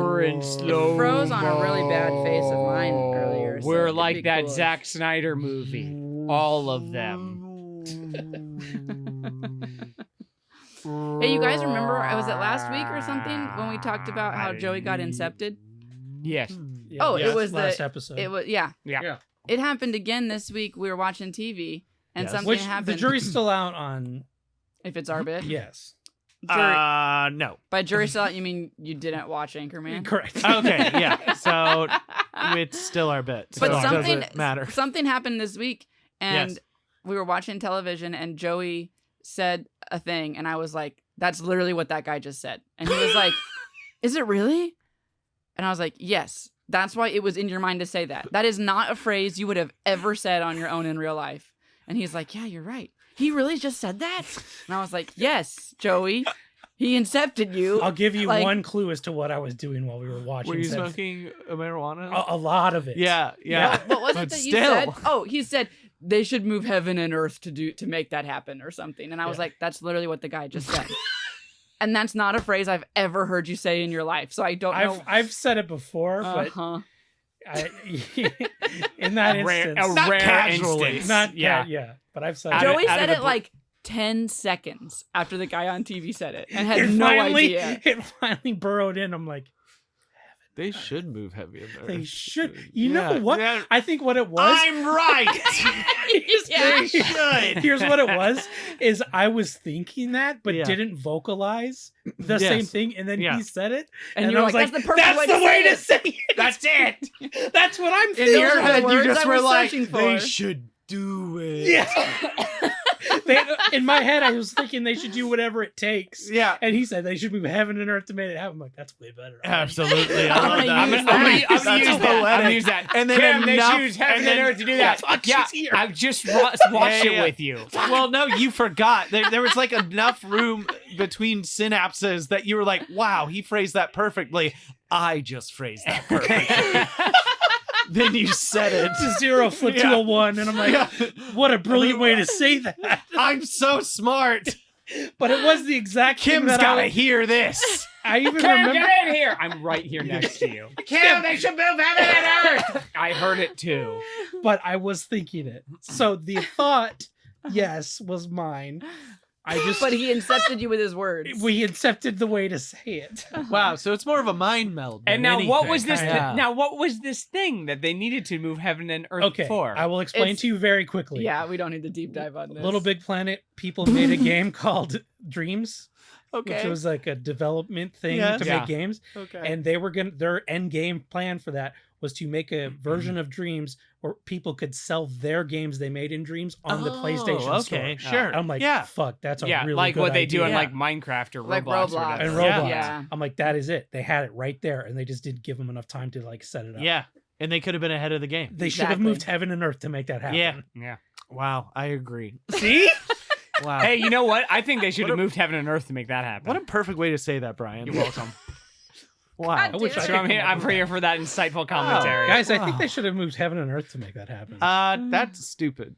We're in slow. It froze on a really bad face of mine earlier. So We're it'd like be that cool if- Zack Snyder movie. All of them. Hey, you guys remember? Was it last week or something when we talked about how Joey got incepted? Yes. Yeah, It was last the episode. It was yeah. It happened again this week. We were watching TV and something Which happened. the jury's still out on. If it's our bit, Yes. No. By jury still out, you mean you didn't watch Anchorman? Correct. Okay, yeah. So it's still our bit. But so it something doesn't matter. Something happened this week, and Yes. we were watching television, and Joey said a thing, and I was like, "That's literally what that guy just said." And he was like, "Is it really?" And I was like, "Yes. That's why it was in your mind to say that. That is not a phrase you would have ever said on your own in real life." And he's like, "Yeah, you're right. He really just said that?" And I was like, "Yes, Joey. He incepted you." I'll give you like- one clue as to what I was doing while we were watching. Were you said- smoking marijuana? A lot of it. Yeah. What was it But that you still. said? Oh, he said they should move heaven and earth to make that happen or something. And I was like, that's literally what the guy just said. And that's not a phrase I've ever heard you say in your life. So I don't know. I've said it before, but in that instance, A rare casually. instance. not yeah. yeah. But I've said Out of- Joey out said of it the like 10 seconds after the guy on TV said it and had it no finally, idea. It finally burrowed in. I'm like, They should move heavier there. they should. You know what? Yeah. I think what it was. I'm right. Yeah. They should. Here's what it was: is I was thinking that, but Yeah. didn't vocalize the Yes. same thing, and then Yeah. he said it, And I you're was like, that's the perfect way to way say to it." say it. That's it. That's what I'm In thinking. your are the head, you words just I were was like, searching they for. should do it. Yeah. In my head, I was thinking they should do whatever it takes. Yeah. And he said they should move heaven and earth to make it happen. I'm like, that's way better. Absolutely. I'm I love gonna that. use I'm gonna use That's that. I'm poetic. gonna use that. And then Kim, they enough- choose heaven and and then- earth to do that. Fuck, Yeah, she's here. I just watched Yeah. it with you. Well, no, you forgot. There was like enough room between synapses that you were like, wow, he phrased that perfectly. I just phrased that perfectly. Then you said it. It's a 0 flip to Yeah. a 1. And I'm like, what a brilliant way to say that. I'm so smart. But it was the exact thing Kim's that gotta I, hear this. I even Kim, remember. get in here. I'm right here next to you. Kim, they should move heaven and earth. I heard it too. But I was thinking it. So the thought, yes, was mine. I just But he incepted you with his words. we accepted the way to say it. Wow, so it's more of a mind meld. And than now, what anything. was this? Yeah. Now, what was this thing that they needed to move heaven and earth Okay, for? I will explain It's- to you very quickly. Yeah, we don't need to deep dive on this. Little Big Planet people made a game called Dreams, Okay. which was like a development thing Yes. to Yeah. make games. okay. And they were their end game plan for that was to make a version of Dreams where people could sell their games they made in Dreams on the PlayStation okay, Store. sure. And I'm like, yeah. fuck, that's a yeah, really like good what they do in idea. like Minecraft or Like Roblox. Roblox. Or and whatever. Roblox. Yeah. I'm like, that is it. They had it right there, and they just didn't give them enough time to like set it up. Yeah. And they could have been ahead of the game. They should have Exactly. moved heaven and earth to make that happen. Yeah. Yeah. Wow, I agree. See? Wow. Hey, you know what? I think they should What have a- moved heaven and earth to make that happen. What a perfect way to say that, Brian. You're welcome. Wow. I wish I So could I'm here. come up I'm with here for that insightful commentary. Guys, I Wow. think they should have moved heaven and earth to make that happen. That's stupid.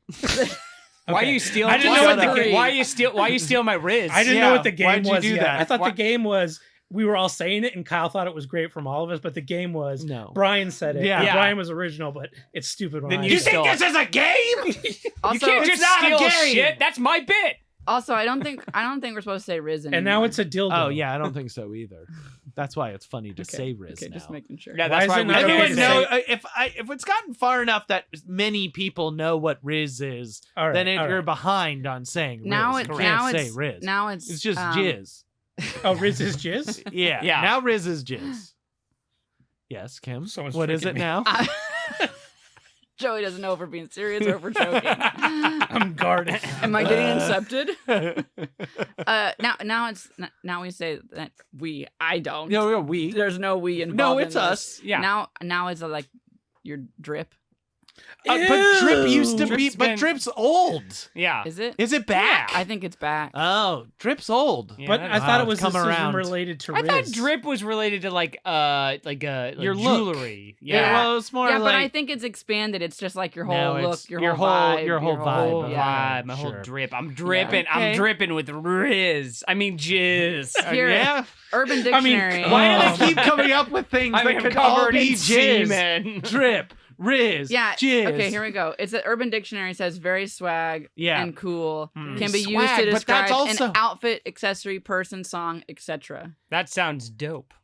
Why Okay. you stealing? I didn't know why, what the game- why you steal? Why you steal my Riz? I didn't Yeah, know what the game why'd you was do yet. that? I thought Why- the game was we were all saying it, and Kyle thought it was great from all of us, but the game was No. Brian said it. Yeah. and Yeah. Brian was original, but it's stupid when Then I you You said stole it. think this is a game? Also, You can't It's just not a steal game. shit. That's my bit. also, I don't think we're supposed to say Riz anymore. And now it's a dildo. Oh yeah, I don't think so either. That's why it's funny to say Riz Okay, now. just making sure. Yeah, Why that's is why it we not can't okay Everyone to say- know if it's gotten far enough that many people know what Riz is, All right, then all you're right. behind on saying Riz. Now You it can't now say it's Riz. now it's It's just jizz. Oh, Riz is jizz? Yeah. Yeah. Now Riz is jizz. Yes, Kim. Someone's What is freaking it me. now? Joey doesn't know if we're being serious or if we're joking. I'm guarded. Am I getting incepted? Now we say that I don't. No, we. There's no we involved. No, in it's this. us. Yeah. Now it's like your drip. But Drip used to be. Drip's But been- Drip's old. Yeah. Is it? Is it back? I think it's back. Oh, Drip's old. Yeah, But that- I thought Wow, it was come decision around. related to I thought Riz. drip was related to like Your look. jewelry. Yeah, well, it's more yeah, like but I think it's expanded. It's just like your whole No, look, it's your, your whole whole- vibe. your whole vibe. whole Okay, vibe, my sure. whole drip. I'm dripping. Okay. I'm dripping with Riz. I mean jizz. Here- yeah. Urban I mean, Dictionary. Why do they keep coming up with things I that mean, could all covered be in jizz? semen. Drip, Riz, Yeah. jizz. Okay, here we go. It's an Urban Dictionary says very swag Yeah. and cool. Hmm. Can be used Swag, to but that's describe also- an outfit, accessory, person, song, etc. That sounds dope.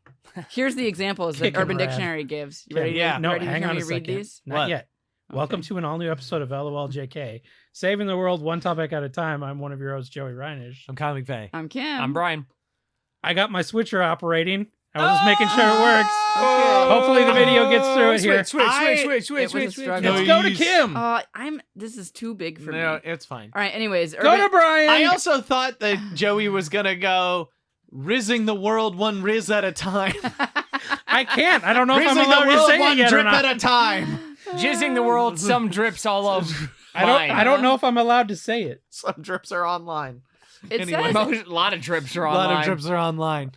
Here's the examples that Kickin' Urban rad. Dictionary gives. You Okay, ready? yeah. No, ready to hang hear on me a read second. these? Not What? yet. Welcome to an all-new episode of LOLJK. Saving the world one topic at a time. I'm one of your hosts, Joey Reinish. I'm Comic Faye. I'm Kim. I'm Brian. I got my switcher operating. I was just making sure it works. Okay. Hopefully the video gets through it here. Switch. It was a struggle. Let's go to Nice. Kim. This is too big for No, me. it's fine. All right. Anyways, Go to Brian. I also thought that Joey was gonna go rizzing the world one riz at a time. I can't. I don't know if I'm Rizzing allowed the to world say it one yet or drip not. at a time. Jizzing the world. Some drips all over. I don't know if I'm allowed to say it. Some drips are online. It Anyway. says A lot of drips are A online. lot of drips are online.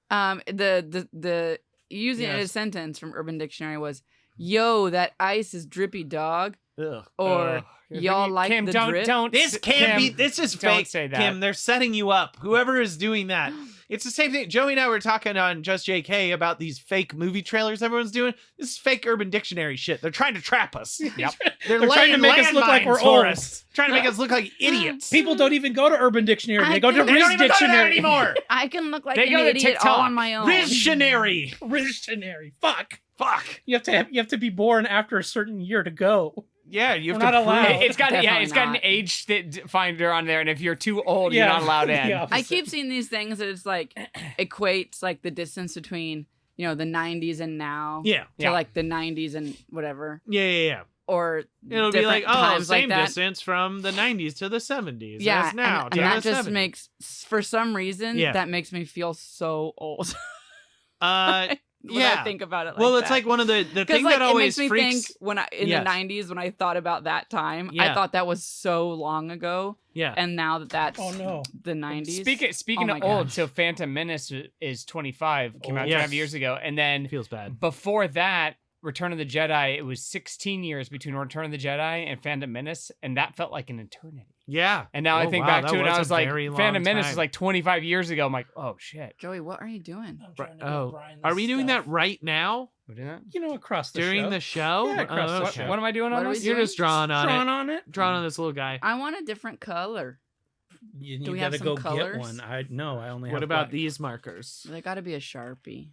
the using it Yes. as a sentence from Urban Dictionary was, "Yo, that ice is drippy, dog," Ugh. or "Y'all like Kim, the don't, drip." Don't. This can't Kim, be. This is don't fake. say that. Kim, they're setting you up. Whoever is doing that. It's the same thing. Joey and I were talking on Just JK about these fake movie trailers everyone's doing. This is fake Urban Dictionary shit. They're trying to trap us. Yep. They're They're trying to laying make us look like we're landmines for old. us. Trying to make us look like idiots. People don't even go to Urban Dictionary. They go to They don't Riz even go to that Dictionary anymore. I can look like They an go to idiot all TikTok. on my own. Riztionary. Riz Dictionary. Fuck. Fuck. You have to be born after a certain year to go. Yeah, you have We're to not allowed. prove- It's got Definitely it's got an not. age finder on there, and if you're too old, you're not allowed in. The I opposite. keep seeing these things that it's like equates like the distance between the 90s and now Yeah. to Yeah. like the 90s and whatever, Yeah. or It'll be like, different oh, times same like that. distance from the 90s to the 70s. Yeah, as now and to that the just 70s. makes, for some reason, Yeah. that makes me feel so old when yeah. I think about it. Well, like it's that. like one of the Because thing like that it always makes me freaks. think when in Yes. the 90s when I thought about that time, Yeah. I thought that was so long ago, Yeah. and now that's Oh no. the 90s. Speaking Oh of my old, gosh. so Phantom Menace is 25, came out Yes. 5 years ago, and then Feels bad. before that, Return of the Jedi, it was 16 years between Return of the Jedi and Phantom Menace, and that felt like an eternity. Yeah. And now I Oh, think wow, back that to it, and was I a was like, very long Phantom Menace time. is like 25 years ago. I'm like, oh shit, Joey, what are you doing? Oh, are we doing that right now we're doing that. You know, across the during show. the show? Yeah, across the What, show. what am I doing What on are we this? You're doing? just drawing on Drawn it. on it. Drawing on this little guy. I want a different color. You, Do you we have gotta some go colors? get one. I only have What about black. these markers? They got to be a Sharpie.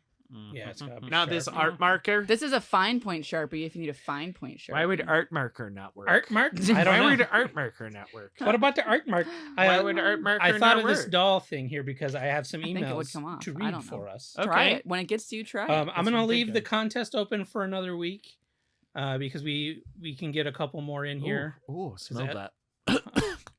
Yeah, it's gotta be Now this Sharpie. art marker. This is a fine point Sharpie. If you need a fine point Sharpie, Why would art marker not work? Art mark? I Why don't know. would art marker not work? What about the art mark? Why would art marker I not thought of this work? doll thing here because I have some I think it would emails come off. to I read don't know. for us. Try Okay. it. When it gets to you, try it. I'm That's gonna what I'm leave the thinking. contest open for another week because we can get a couple more in here. Ooh, smell that- that.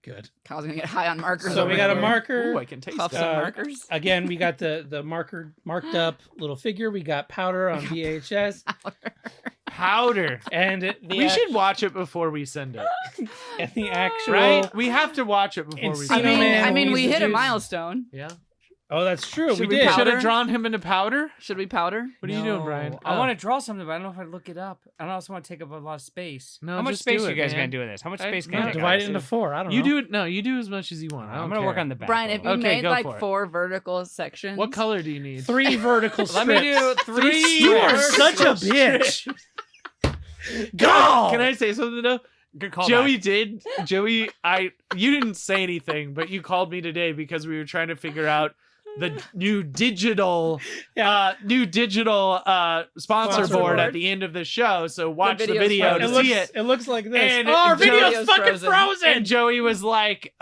Good. Kyle's gonna get high on markers. So over we got a here. marker. Ooh, I can taste Puff that. some Uh, markers. Again, we got the marker marked up little figure. We got powder on VHS, Powder. and We should watch it before we send it. and the actual. Right? We have to watch it before we Encino send it. Man, I mean, we Louise hit a Juice. milestone. Yeah. Oh, that's true. Should we we did. powder? Should have drawn him into powder. Should we powder? What are you doing, Brian? I Oh. want to draw something, but I don't know if I'd look it up. I don't also want to take up a lot of space. No, How much just space do are it, you guys man. gonna do in this? How much I- space no, can you take? Divide out? it into 4. I don't You know. do it. No, you do as much as you want. I I'm don't gonna work care. on the back. Brian, a if you little. Okay, made go like for it. 4 vertical sections, What color do you need? 3 vertical strips. Let me do 3 You are strips. such a bitch. Go! Can I say something though? Good call. Joey did. Joey, you didn't say anything, but you called me today because we were trying to figure out the new digital sponsor board at the end of the show. So watch the video's video frozen. to see it. It looks like this. And oh, our Joey- video's Video's fucking frozen. frozen. And Joey was like,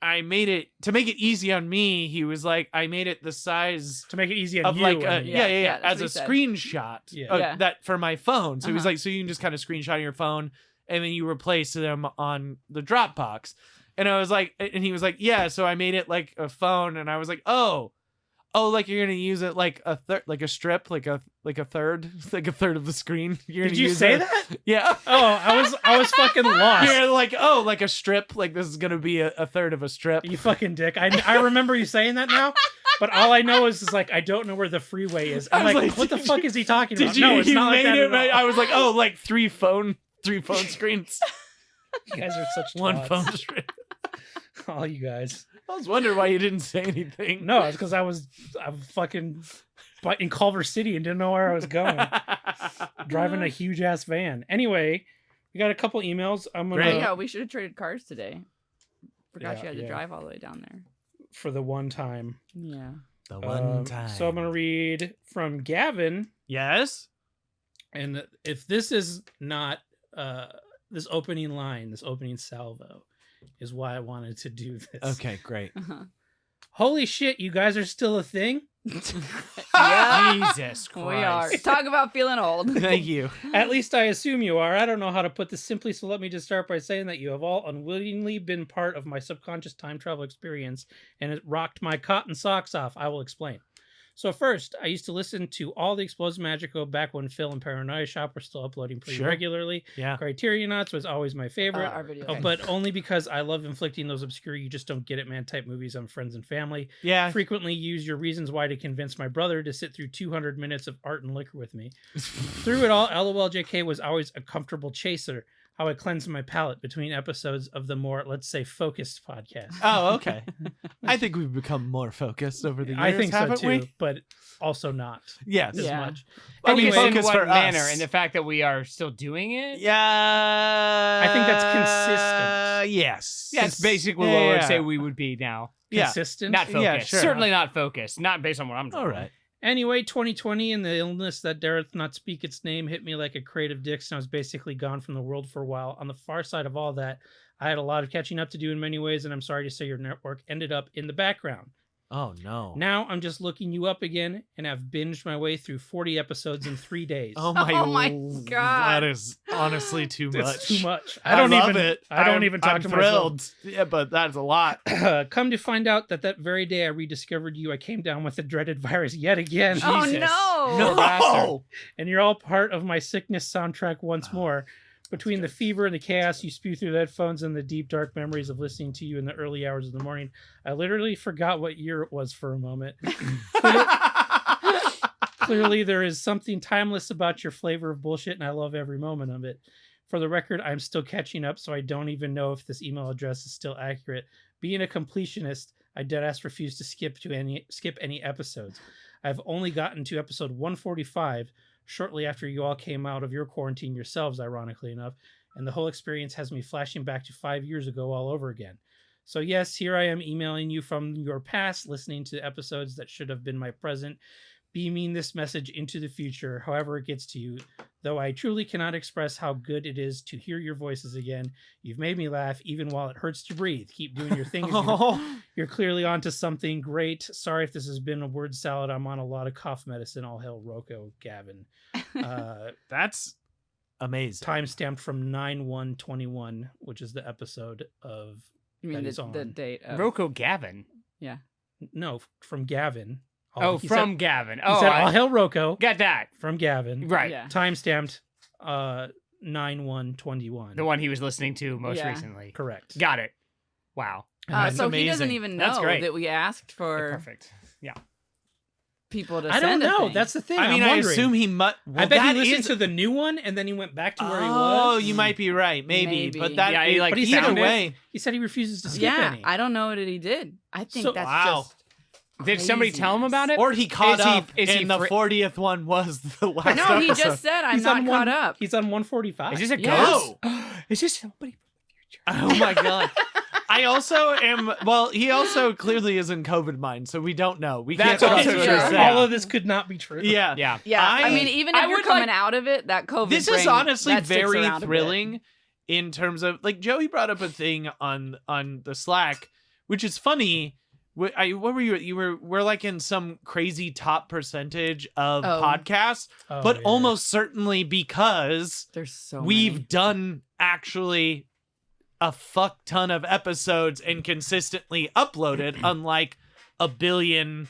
I made it to make it easy on me. He was like, I made it the size to make it easy on of you. like and- yeah, that's as what a he said. screenshot Yeah. Yeah. that for my phone. So he was Uh-huh. like, so you can just kind of screenshot on your phone and then you replace them on the Dropbox. And I was like, and he was like, yeah. So I made it like a phone, and I was like, oh, Oh, like you're gonna use it like a third, like a strip, like a third, like a third of the screen. You're Did gonna you use say it- that? Yeah. Oh, I was fucking lost. You're like, oh, like a strip. Like this is gonna be a third of a strip. You fucking dick. I remember you saying that now, but all I know is like I don't know where the freeway is. I'm I was like, like, what the did fuck you- is he talking about? Did you? No, it's you not like made that it at right. all. I was like, oh, like three phone screens. You guys are such One twats. phone strip. All you guys. I was wondering why you didn't say anything. No, it's because I'm fucking in Culver City and didn't know where I was going. Driving a huge ass van. Anyway, we got a couple emails. I'm gonna Great. Yeah, we should have traded cars today. Forgot Yeah, you had to yeah. drive all the way down there. for the one time. Yeah. The So I'm gonna read from Gavin, Yes. and if this is not this opening line, this opening salvo, is why I wanted to do this. Okay, great. Uh-huh. Holy shit, you guys are still a thing? Yeah. Jesus Christ. We are. Talk about feeling old. Thank you. At least I assume you are. I don't know how to put this simply, so let me just start by saying that you have all unwillingly been part of my subconscious time travel experience, and it rocked my cotton socks off. I will explain. So first, I used to listen to all the Explosive Magico back when Phil and Paranoia Shop were still uploading pretty Sure. regularly. Yeah. Criterionauts was always my favorite. Our video. But only because I love inflicting those obscure, you just don't get it, man, type movies on friends and family. Yeah. Frequently use your reasons why to convince my brother to sit through 200 minutes of art and liquor with me. Through it all, LOLJK was always a comfortable chaser, how I cleansed my palate between episodes of the more, let's say, focused podcast. Oh, okay. I think we've become more focused over the years, I think so haven't too, we? but also not Yes. as Yeah. much. I mean, Focus in focus what for manner? us. And the fact that we are still doing it? Yeah. I think that's consistent. Yes. Yeah, it's basically what I would say we would be now. Yeah. Consistent. Not focused. Yeah, sure. Certainly not focused. Not based on what I'm doing. All right. Anyway, 2020 and the illness that dareth not speak its name hit me like a crate of dicks, and I was basically gone from the world for a while. On the far side of all that, I had a lot of catching up to do in many ways, and I'm sorry to say your network ended up in the background. Oh no. Now I'm just looking you up again, and I've binged my way through 40 episodes in 3 days. Oh Oh my God. That is honestly too much. It's too much. I love even, it. I don't I'm- even talk I'm to thrilled. Yeah, but that's a lot. myself. Come to find out that very day I rediscovered you, I came down with the dreaded virus yet again. Oh Jesus. no. No. And you're all part of my sickness soundtrack once more. Between the fever and the chaos you spew through the headphones and the deep, dark memories of listening to you in the early hours of the morning, I literally forgot what year it was for a moment. Clearly, there is something timeless about your flavor of bullshit, and I love every moment of it. For the record, I'm still catching up, so I don't even know if this email address is still accurate. Being a completionist, I deadass refuse to skip any episodes. I've only gotten to episode 145, shortly after you all came out of your quarantine yourselves, ironically enough, and the whole experience has me flashing back to 5 years ago all over again. So yes, here I am emailing you from your past, listening to episodes that should have been my present, beaming this message into the future, however it gets to you. Though I truly cannot express how good it is to hear your voices again. You've made me laugh even while it hurts to breathe. Keep doing your thing. You're clearly onto something great. Sorry if this has been a word salad. I'm on a lot of cough medicine. All hail Rocco, Gavin. That's amazing. Time stamped from 9/1/21, which is the episode of You mean that is the on. date of Rocco Gavin. No, from Gavin. Oh, He from said, Gavin. he Oh, said, I all hail Rocco got that. from Gavin. Right. Yeah. Time stamped 9/1/21. The one he was listening to most Yeah. recently. Correct. Got it. Wow. And Uh, then- so he doesn't amazing. even That's know great. that we asked for Perfect. Yeah. people to I don't send a know. thing. That's the thing. I mean, I'm I wondering. assume he must. I bet he listened to the new one and then he went back to where he Oh, was. you might be right. Maybe. Maybe. But that. Yeah, he, like, But he either found it. way. He said he refuses to skip yeah, any. I don't know what he did. I think So- that's Wow. just Did somebody tell him about it? Or he caught Is he- up, is he and the fri- 40th one was the last No, he episode. just said I'm He's not on caught one- up. He's on 145. Is this a Yeah. ghost? Is this somebody from the future? Oh my god. I also am. Well, he also clearly is in COVID mind, so we don't know. We That's can't also trust what true. you're saying. All of this could not be true. Yeah. Yeah. Yeah, I I- mean, even if I you're would coming like- out of it, that COVID. This is brain, honestly that sticks very around a bit. thrilling in terms of like Joey brought up a thing on the Slack, which is funny. What were you? We're like in some crazy top percentage of Oh. podcasts, Oh, but yeah. almost certainly because There's so we've many. done actually a fuck ton of episodes and consistently uploaded, unlike a billion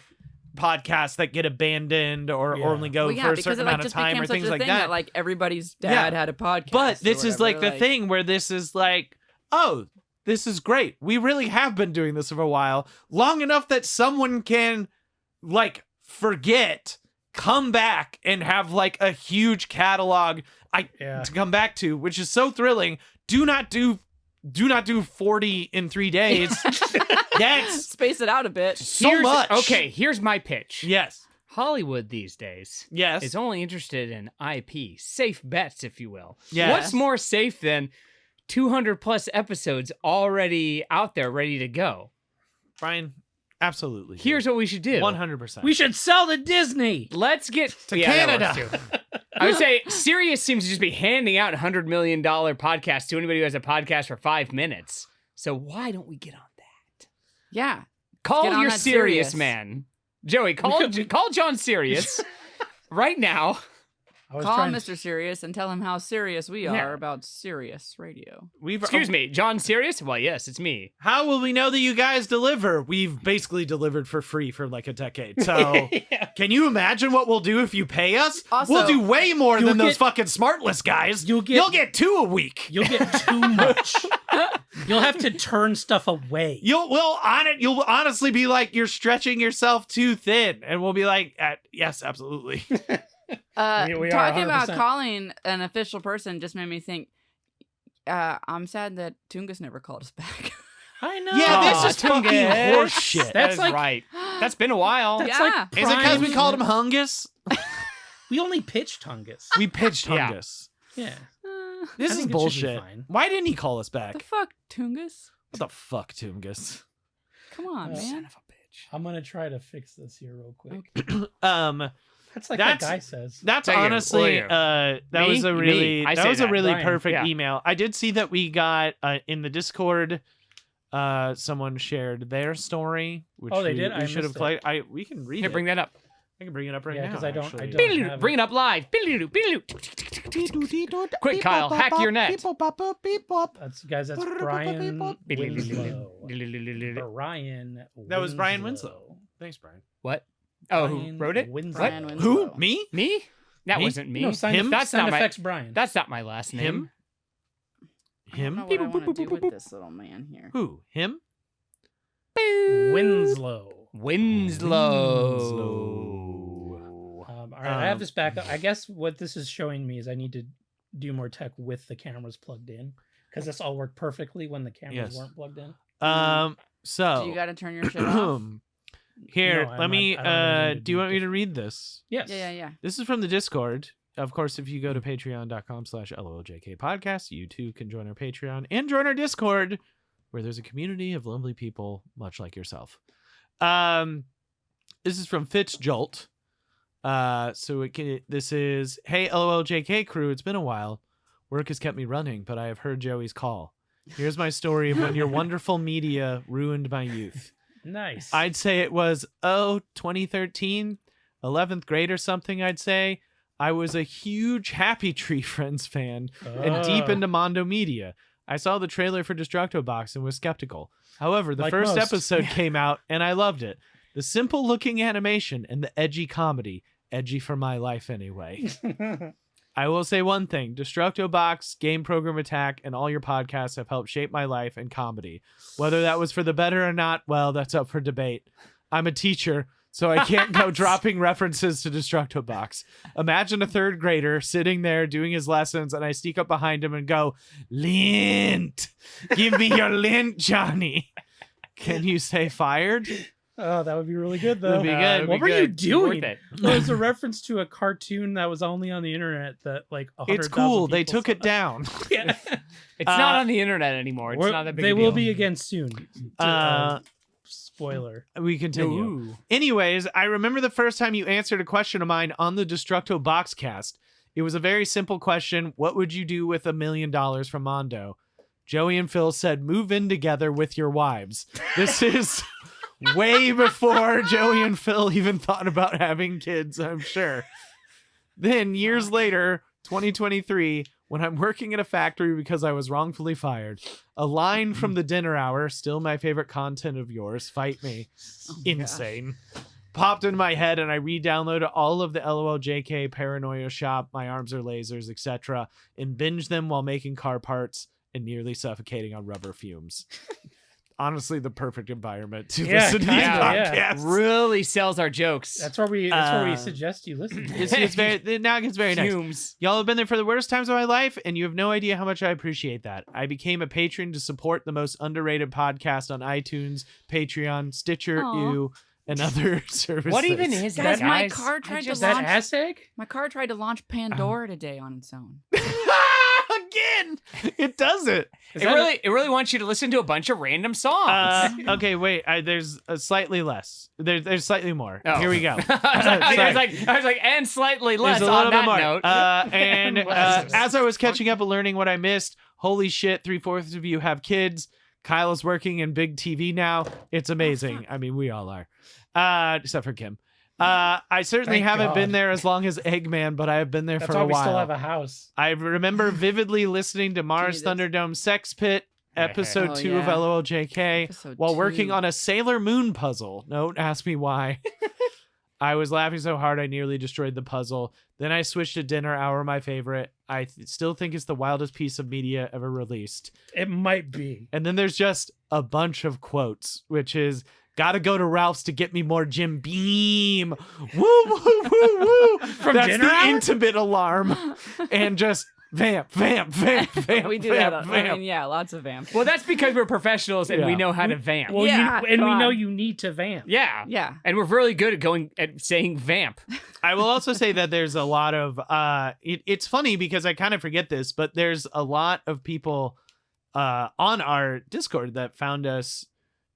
podcasts that get abandoned or Yeah. only go Well, yeah, for a because certain it like amount of just time became or such things a like thing that. like everybody's Yeah. dad had a podcast. But or this is like whatever, the thing where this is like, oh, this is great. We really have been doing this for a while, long enough that someone can like forget, come back and have like a huge catalog Yeah. to come back to, which is so thrilling. Do not do 40 in 3 days. That's Space it out a bit. so much. Okay, here's my pitch. Yes. Hollywood these days Yes. is only interested in IP, safe bets, if you will. Yes. What's more safe than 200 plus episodes already out there ready to go? Brian, absolutely. Here's what we should do. 100%. We should sell to Disney. Let's get To that Canada. works too. I would say Sirius seems to just be handing out $100 million podcasts to anybody who has a podcast for 5 minutes. So why don't we get on that? Yeah. Get Call on your that Sirius Sirius. man. Joey, call John Sirius right now. I was Call trying Mr. Sirius and tell him how serious we Yeah. are about Sirius Radio. Excuse me, John Sirius? Well, yes, it's me. How will we know that you guys deliver? We've basically delivered for free for like a decade. So Yeah. can you imagine what we'll do if you pay us? Also, we'll do way more you'll than those get- fucking smartless guys. You'll get 2 a week. You'll get too much. You'll have to turn stuff away. You'll honestly be like, you're stretching yourself too thin. And we'll be like, yes, absolutely. We are Talking about 100%. calling an official person just made me think. I'm sad that Tungus never called us back. I know. Yeah, Aw, this is fucking Tungus. horseshit. That That's is like- right. That's been a while. That's Yeah. like Is it because we prime- called him Hungus? We only pitched Tungus. We pitched Yeah. Hungus. Yeah. This I is think it should be bullshit. fine. Why didn't he call us the back? fuck, Tungus? What the fuck, Tungus? Come on, Son man. of a bitch. I'm gonna try to fix this here real quick. That's like That's- that guy says. That's Thank you. honestly Will you? that Me? was a Me. really I that say was a that. really Brian. perfect Yeah. email. I did see that we got in the Discord someone shared their story, which Oh, they we, did? we I should have missed played. We can read Here, it. bring that up. I can bring it up right Yeah, now. 'cause I don't- actually. I don't have Bring it up live. Quick, Kyle, hack your net. That's guys. That's Brian Winslow. Brian. That was Brian Winslow. Thanks, Brian. What? Oh, who Brian wrote it? Winslow. Brian What? Winslow. Who? Me? Me? That Me? wasn't me. No, sound, Him? That's sound not my. effects. Brian. That's not my last name. Him? I don't know Him? what I want to do with this little man here. Who? Him? Winslow. Winslow. All right, I have this back up. I guess what this is showing me is I need to do more tech with the cameras plugged in because this all worked perfectly when the cameras Yes. weren't plugged in. So Do you got to turn your shit off? here, No, let me. I don't really need to Do you want me to different. read this? Yes. Yeah. This is from the Discord. Of course, if you go to patreon.com/LOLJK podcast, you too can join our Patreon and join our Discord, where there's a community of lovely people, much like yourself. This is from Fitzjolt. This is, hey, LOLJK crew, it's been a while. Work has kept me running, but I have heard Joey's call. Here's my story of when your wonderful media ruined my youth. Nice. I'd say it was, 2013, 11th grade or something, I'd say. I was a huge Happy Tree Friends fan and deep into Mondo Media. I saw the trailer for Destructo Box and was skeptical. However, the Like first most. episode came out and I loved it. The simple looking animation and the edgy comedy. Edgy for my life anyway. I will say one thing. Destructo Box, Game Program Attack, and all your podcasts have helped shape my life and comedy. Whether that was for the better or not, well, that's up for debate. I'm a teacher, so I can't go dropping references to Destructo Box. Imagine a third grader sitting there doing his lessons, and I sneak up behind him and go, Lint! Give me your lint, Johnny. Can you say fired? Oh, that would be really good, though. That'd be good. It'd What be were you good. doing? Worth it. Well, it was a reference to a cartoon that was only on the internet that like 100,000 It's cool. They people took it saw. down. Yeah. It's not on the internet anymore. It's We're- not that big they a will deal. be again soon. Spoiler. We continue. Ooh. Anyways, I remember the first time you answered a question of mine on the Destructo Boxcast. It was a very simple question. What would you do with $1 million from Mondo? Joey and Phil said, move in together with your wives. This is way before Joey and Phil even thought about having kids, I'm sure. Then years later, 2023, when I'm working at a factory because I was wrongfully fired, a line from the dinner hour, still my favorite content of yours, fight me. Oh, Insane. popped into my head, and I re-downloaded all of the LOLJK, Paranoia Shop, My Arms Are Lasers, etc., and binged them while making car parts and nearly suffocating on rubber fumes. Honestly, the perfect environment to listen to these yeah. podcasts. Really sells our jokes. That's where we suggest you listen. Now it gets very nice. Fumes. Y'all have been there for the worst times of my life, and you have no idea how much I appreciate that. I became a patron to support the most underrated podcast on iTunes, Patreon, Stitcher, Aw. and other services. What even is that, Guys, my guys? car tried to Is that launch. ass egg? My car tried to launch Pandora today on its own. Again, it does it. It really wants you to listen to a bunch of random songs. Okay, wait. There's a slightly less. There's slightly more. Oh. Here we go. I was like, and slightly less There's a on little that bit more. note. And as I was catching up and learning what I missed, holy shit, 3/4 of you have kids. Kyle is working in big TV now. It's amazing. I mean, we all are, except for Kim. I certainly Thank haven't God. been there as long as Eggman, but I have been there That's for why a we while. still have a house. I remember vividly listening to Mars this. Thunderdome Sex Pit episode Oh, 2 of yeah. LOLJK Episode while working 2. on a Sailor Moon puzzle. Don't ask me why. I was laughing so hard I nearly destroyed the puzzle. Then I switched to Dinner Hour, my favorite. I still think it's the wildest piece of media ever released. It might be. And then there's just a bunch of quotes, which is, gotta go to Ralph's to get me more Jim Beam. Woo, woo, woo, woo. That's Dinner the Hour? intimate alarm. And just vamp, vamp, vamp, vamp, We do vamp, that. vamp. I mean, yeah, lots of vamp. Well, that's because we're professionals and we Yeah. know how to vamp. Well, Yeah, and we come know on. you need to vamp. Yeah. Yeah. And we're really good at saying vamp. I will also say that there's a lot of it's funny because I kind of forget this, but there's a lot of people on our Discord that found us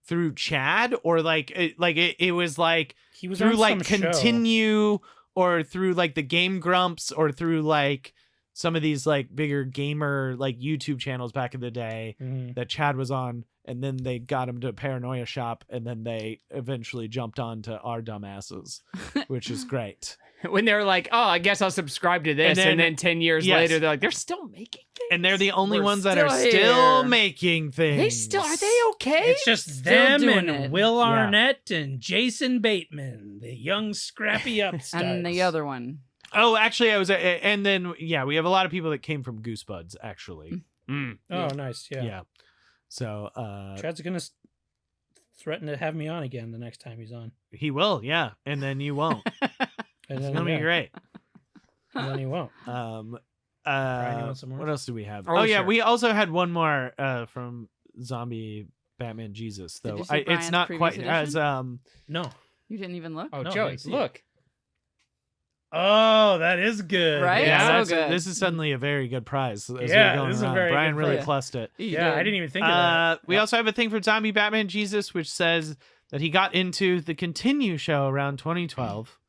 through Chad, or it was like He was through on like some show. Continue, or through like the Game Grumps, or through like some of these like bigger gamer like YouTube channels back in the day Mhm. that Chad was on, and then they got him to Paranoia Shop, and then they eventually jumped on to our dumbasses, which is great. When they're like, oh, I guess I'll subscribe to this. And then 10 years yes. later, they're like, they're still making things. And they're the only We're ones that are still still here. making things. They still, are they okay? It's just Still them doing and it. Will Arnett and Jason Bateman, the young scrappy upstarts. And the other one. Oh, actually, I was, and then we have a lot of people that came from Goosebuds, actually. Mm. Oh, nice. Yeah. Yeah. So, Chad's gonna threaten to have me on again the next time he's on, he will, yeah, and then you won't. and It's then gonna be great. And then he won't. Brian, you want some more? what else do we have? Oh, Oh, yeah, sure. we also had one more from Zombie Batman Jesus, Did though you see it's Brian's not previous quite as No. You didn't even look? Oh, No, I Joey, didn't see look. Oh, that is good. Right? yeah. So that's- good. This is suddenly a very good prize. As Yeah, we're going this is a around. very Brian good really prize. plussed it. You Yeah, I did. didn't even think of that. We also have a thing for Zombie Batman Jesus, which says that he got into the Continue show around 2012.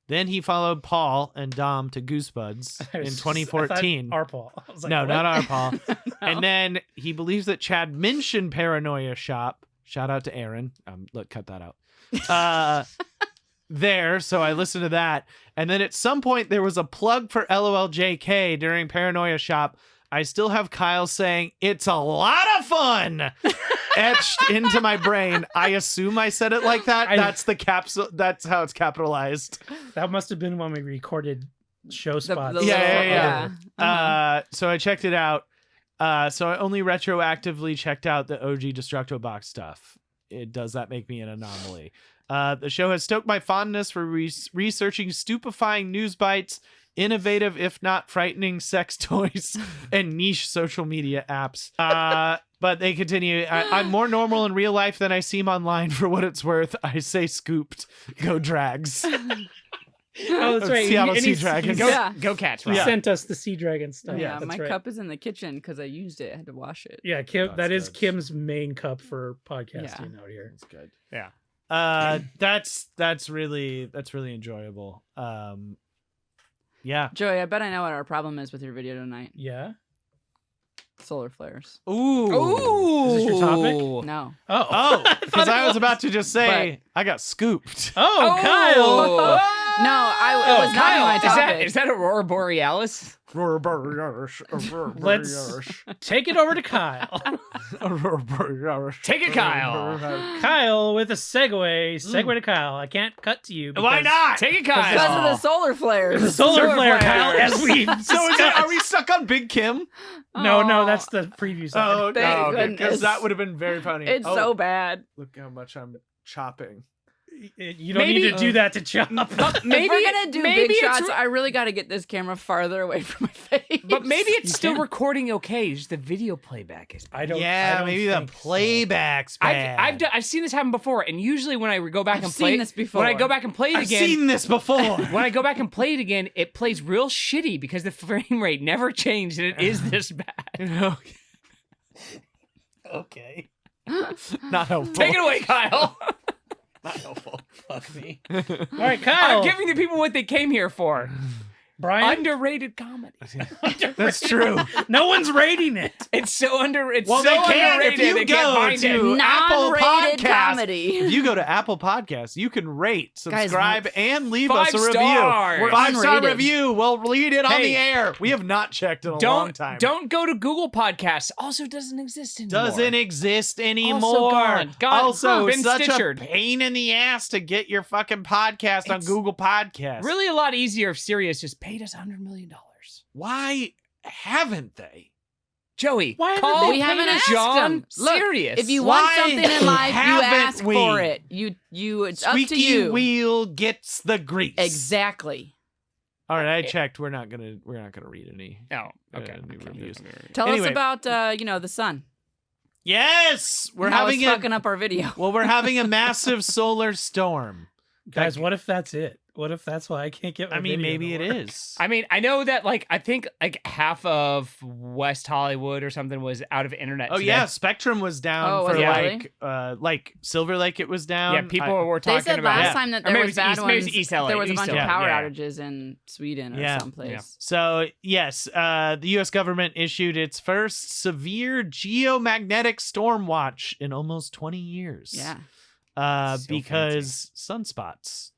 Then he followed Paul and Dom to Goosebuds I in was- 2014. I thought our Paul. I was like, No, what? not our Paul. No. And then he believes that Chad mentioned Paranoia Shop. Shout out to Aaron. Cut that out. There, so I listened to that. And then at some point there was a plug for LOLJK during Paranoia Shop. I still have Kyle saying, "It's a lot of fun," etched into my brain. I assume I said it like that. That's the capsule. That's how it's capitalized. That must have been when we recorded show spots. the Yeah. little- Uh-huh. So I checked it out. So I only retroactively checked out the OG Destructo Box stuff. Does that make me an anomaly? The show has stoked my fondness for researching stupefying news bites, innovative, if not frightening, sex toys, and niche social media apps. But they continue. I'm more normal in real life than I seem online, for what it's worth. I say scooped. Go Drags. Oh, that's right. Seattle And Sea he's- Dragons. he's- Yeah. Go Cats, He Rob. sent us the Sea Dragon stuff. Yeah, that's my right. cup is in the kitchen because I used it. I had to wash it. Yeah, Kim. That's That is good. Kim's main cup for podcasting out here. That's good. Yeah. That's really enjoyable. Yeah. Joey, I bet I know what our problem is with your video tonight. Yeah. Solar flares. Ooh. Ooh. Is this your topic? No. Oh, because thought I it was about to just say I got scooped. Oh, Kyle. it was not Kyle, my topic. is that Aurora Borealis? Let's take it over to Kyle. Take it, Kyle. Kyle with a segue to Kyle. I can't cut to you. Why not? Take it, Because Kyle. of the solar flares. The solar flare, Kyle, flares. as we Are we stuck on Big Kim? No, that's the preview side. Oh, Thank okay, because goodness. that would have been very funny. It's so bad. Look how much I'm chopping. You don't need to do that to chop. Maybe if we're gonna do maybe big it's shots, I really got to get this camera farther away from my face. But maybe it's You still can. recording okay. Just the video playback is. I don't. Yeah, I don't maybe the think so. playback's bad. I've seen this happen before, and usually when I go back I've and play seen this before. when I go back and play it I've again, seen this before. when I go back and play it again, it plays real shitty because the frame rate never changed, and it is this bad. Okay. Not helpful. Take it away, Kyle. Not helpful. Fuck me. All right, Kyle. I'm giving the people what they came here for. Brian. Underrated comedy. That's true. No one's rating it. It's so underrated. Well, so they can if underrated. you they can't go find it. to Apple Non-rated Podcasts. comedy. If you go to Apple Podcasts, you can rate, subscribe, and leave us a 5 review. stars. We're 5-star unrated. review. We'll read it on Hey. the air. We have not checked in a long time. Don't go to Google Podcasts. Also doesn't exist anymore. Doesn't exist anymore. gone. Also, Been such stitchered. a pain in the ass to get your fucking podcast on It's Google Podcasts. Really a lot easier if Sirius just paid us $100 million. Why haven't they? Joey, Why haven't call they We haven't asked John them. Look, Sirius. if you want Why something in life, you haven't ask we? for it. You. It's up to Squeaky you. wheel gets the grease. Exactly. All right, I checked. We're not gonna read any. Oh, okay. new reviews. Tell Anyway. us about the sun. Yes, we're How having it's fucking up our video. Well, we're having a massive solar storm. Guys, what if that's it? What if that's why I can't get my I mean, video maybe to it work? is. I mean, I know that I think half of West Hollywood or something was out of internet. Oh today. yeah, Spectrum was down Oh, for was it like Silver Lake. It was down. Yeah, people were They talking said about last it. time that Or there maybe was it bad was maybe ones. East LA, There was a East bunch LA. of power Yeah. outages in Sweden or Yeah. someplace. Yeah. So yes, the U.S. government issued its first severe geomagnetic storm watch in almost 20 years. Yeah. So because sunspots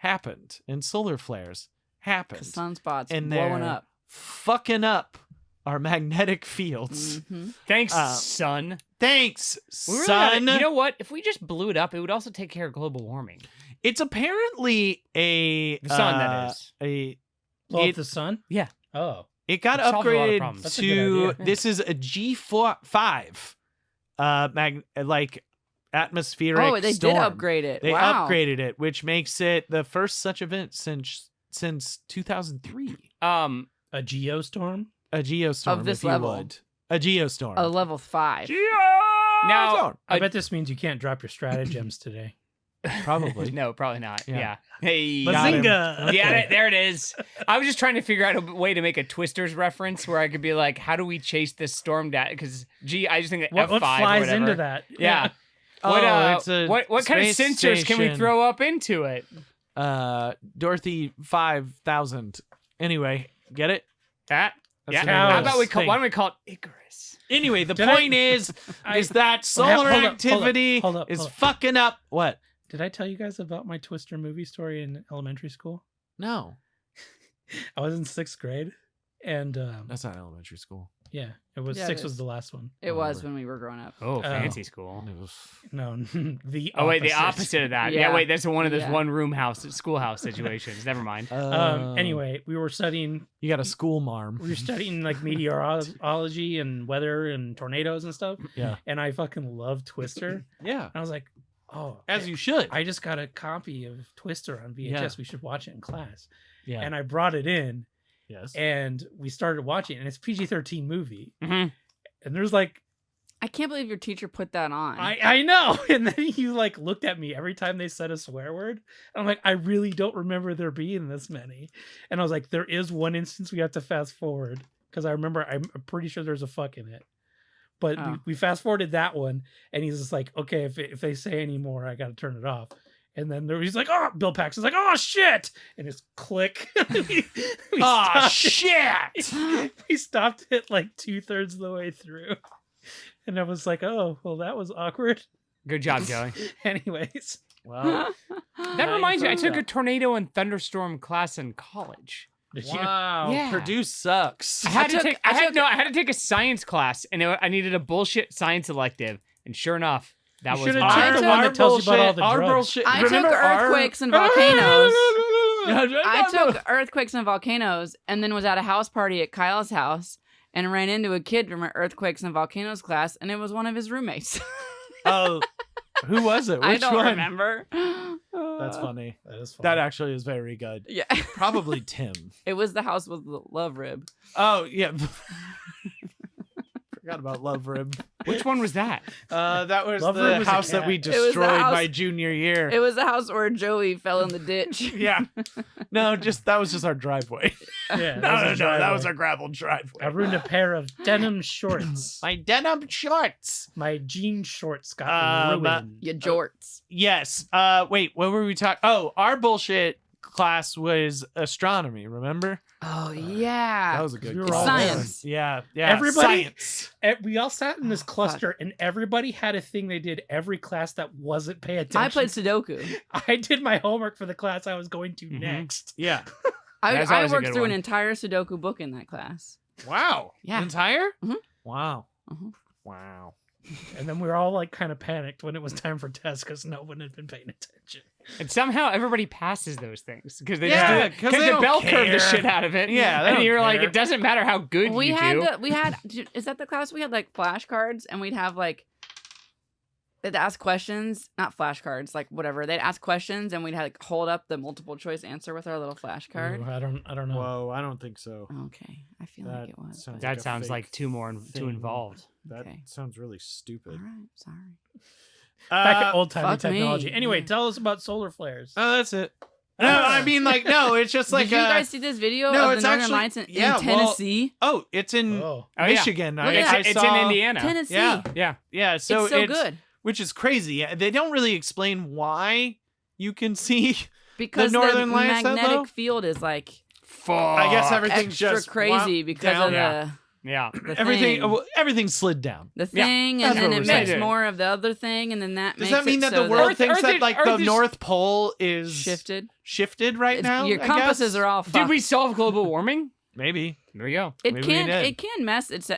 happened and solar flares happened, Sunspots and blowing they're up. fucking up our magnetic fields. Mhm. Thanks, Uh, son. Thanks, We really son. gotta- you know what? If we just blew it up, it would also take care of global warming. It's apparently The sun, that is. Blow up It- the sun? Yeah. Oh. It got It solves a lot of upgraded problems. That's a good to idea. this is a G5 like atmospheric Oh, they storm. did upgrade it. They wow. upgraded it, which makes it the first such event since 2003. A geostorm? A geostorm Of this if you level. would. A geostorm. A level 5. Now, I bet this means you can't drop your stratagems today. Probably. no, probably not. Yeah. Yeah. Hey. Got him. Bazinga! Yeah, there it is. I was just trying to figure out a way to make a Twisters reference where I could be like, how do we chase this storm down? Because, I just think that What F5 or flies whatever. into that? Yeah. Oh, What, it's a what kind of space sensors can we station. throw up into it? Dorothy 5000. Anyway, get it? That? That's Yeah. the name of How this about thing. why don't we call it Icarus? Anyway, the Did point I- is I- that solar hold up, activity hold up, is hold up. fucking up. What? Did I tell you guys about my Twister movie story in elementary school? No, I was in 6th grade, and that's not elementary school. yeah, it was Yeah, it 6 was is. the last one. It was Whatever. when we were growing up. Oh, fancy school. It was No, the Oh wait, the opposite of that. Yeah, Yeah. wait, that's one of those Yeah. one room house schoolhouse situations. Never mind. Anyway, we were studying you got a school marm. we were studying like meteorology and weather and tornadoes and stuff. Yeah. And I fucking love Twister. Yeah, I was like, oh, as you should. I just got a copy of Twister on VHS. Yeah. We should watch it in class. Yeah. And I brought it in yes. and we started watching it. And it's a PG-13 movie. Mhm. And there's like, I can't believe your teacher put that on. I know. And then you like looked at me every time they said a swear word. I'm like, I really don't remember there being this many. And I was like, there is one instance we have to fast forward. Because I remember, I'm pretty sure there's a fuck in it. But Oh. we fast forwarded that one, and he's just like, okay, if they say any more, I got to turn it off. And then he's like, oh, Bill Paxton's like, oh shit, and just click. we Oh stopped it. shit! We stopped it like 2/3 of the way through, and I was like, oh, well, that was awkward. Good job, Joey. Anyways, Well, That Now reminds me, I you've took heard a tornado and thunderstorm class in college. Did you? wow. Yeah. Purdue sucks. I had took- to take I I had took- no I had to take a science class and I needed a bullshit science elective, and sure enough, that You was should've mine. took the one that tells you about all the our drugs. bullshit. I took Remember our- earthquakes and volcanoes. I I took earthquakes and volcanoes and then was at a house party at Kyle's house and ran into a kid from our earthquakes and volcanoes class, and it was one of his roommates. Oh, who was it? Which I don't one? remember. That's funny. That is fun. That actually is very good. Yeah. Probably Tim. It was the house with the love rib. Oh yeah. Forgot about Love Rib. Which one was that? That was Love the Rib was a house that cat. we was the destroyed house- my junior year. It was the house where Joey fell in the ditch. Yeah. No, that was just our driveway. Yeah, No, that was a that was driveway. our gravel driveway. I ruined a pair of denim shorts. My denim shorts. My jean shorts got ruined. You jorts. Yes. Wait, what were we talking? Oh, our bullshit class was astronomy, remember? Oh, yeah. That was a good We were class. all Science. Yeah. Yeah. Everybody- Science. We all sat in this Oh, cluster, and everybody had a thing they did every class that wasn't pay attention. I played Sudoku. I did my homework for the class I was going to Mhm. next. Yeah. That's I always a worked good through one. an entire Sudoku book in that class. Wow. Yeah. Entire? Mhm. Wow. Mhm. Wow. And then we were all like kind of panicked when it was time for tests because no one had been paying attention. And somehow everybody passes those things because they Yeah, just 'cause because they the don't bell curve the care. shit out of it. Yeah, they and don't you're like, care. it doesn't matter how good We you had do. is that the class we had like flashcards and we'd have like they'd ask questions, not flashcards, like whatever. They'd ask questions and we'd have like hold up the multiple choice answer with our little flashcard. Ooh, I don't know. Whoa, I don't think so. Okay, I feel That like it was. sounds but- That a sounds fake like too thing. involved. That Okay. sounds really All stupid. right, sorry. Back at old timey fuck me. technology. Anyway, Yeah. tell us about solar flares. Oh, that's it. No, I mean like no, it's just like Did you guys see this video no, of the it's Northern actually- Lights in yeah, well, Tennessee? oh, it's in Oh, Oh, yeah. Michigan. Look I, at I It's saw, in Indiana. Tennessee. Yeah. Yeah. Yeah, so it's so good which is crazy. They don't really explain why you can see. because the Northern Lights, though? magnetic field is like Fuck. I guess everything's extra just crazy womp because down. of Yeah. Yeah. the everything. thing. Everything slid down. The Yeah, thing, that's and then what it we're saying. makes more of the other thing, and then that Does makes that mean it that so the world Earth- thinks Earth that is- like Earth the is North Pole is shifted? right now? Your I compasses guess? are all fucked. Did we solve global warming? Maybe. There we go. It maybe we can did. it can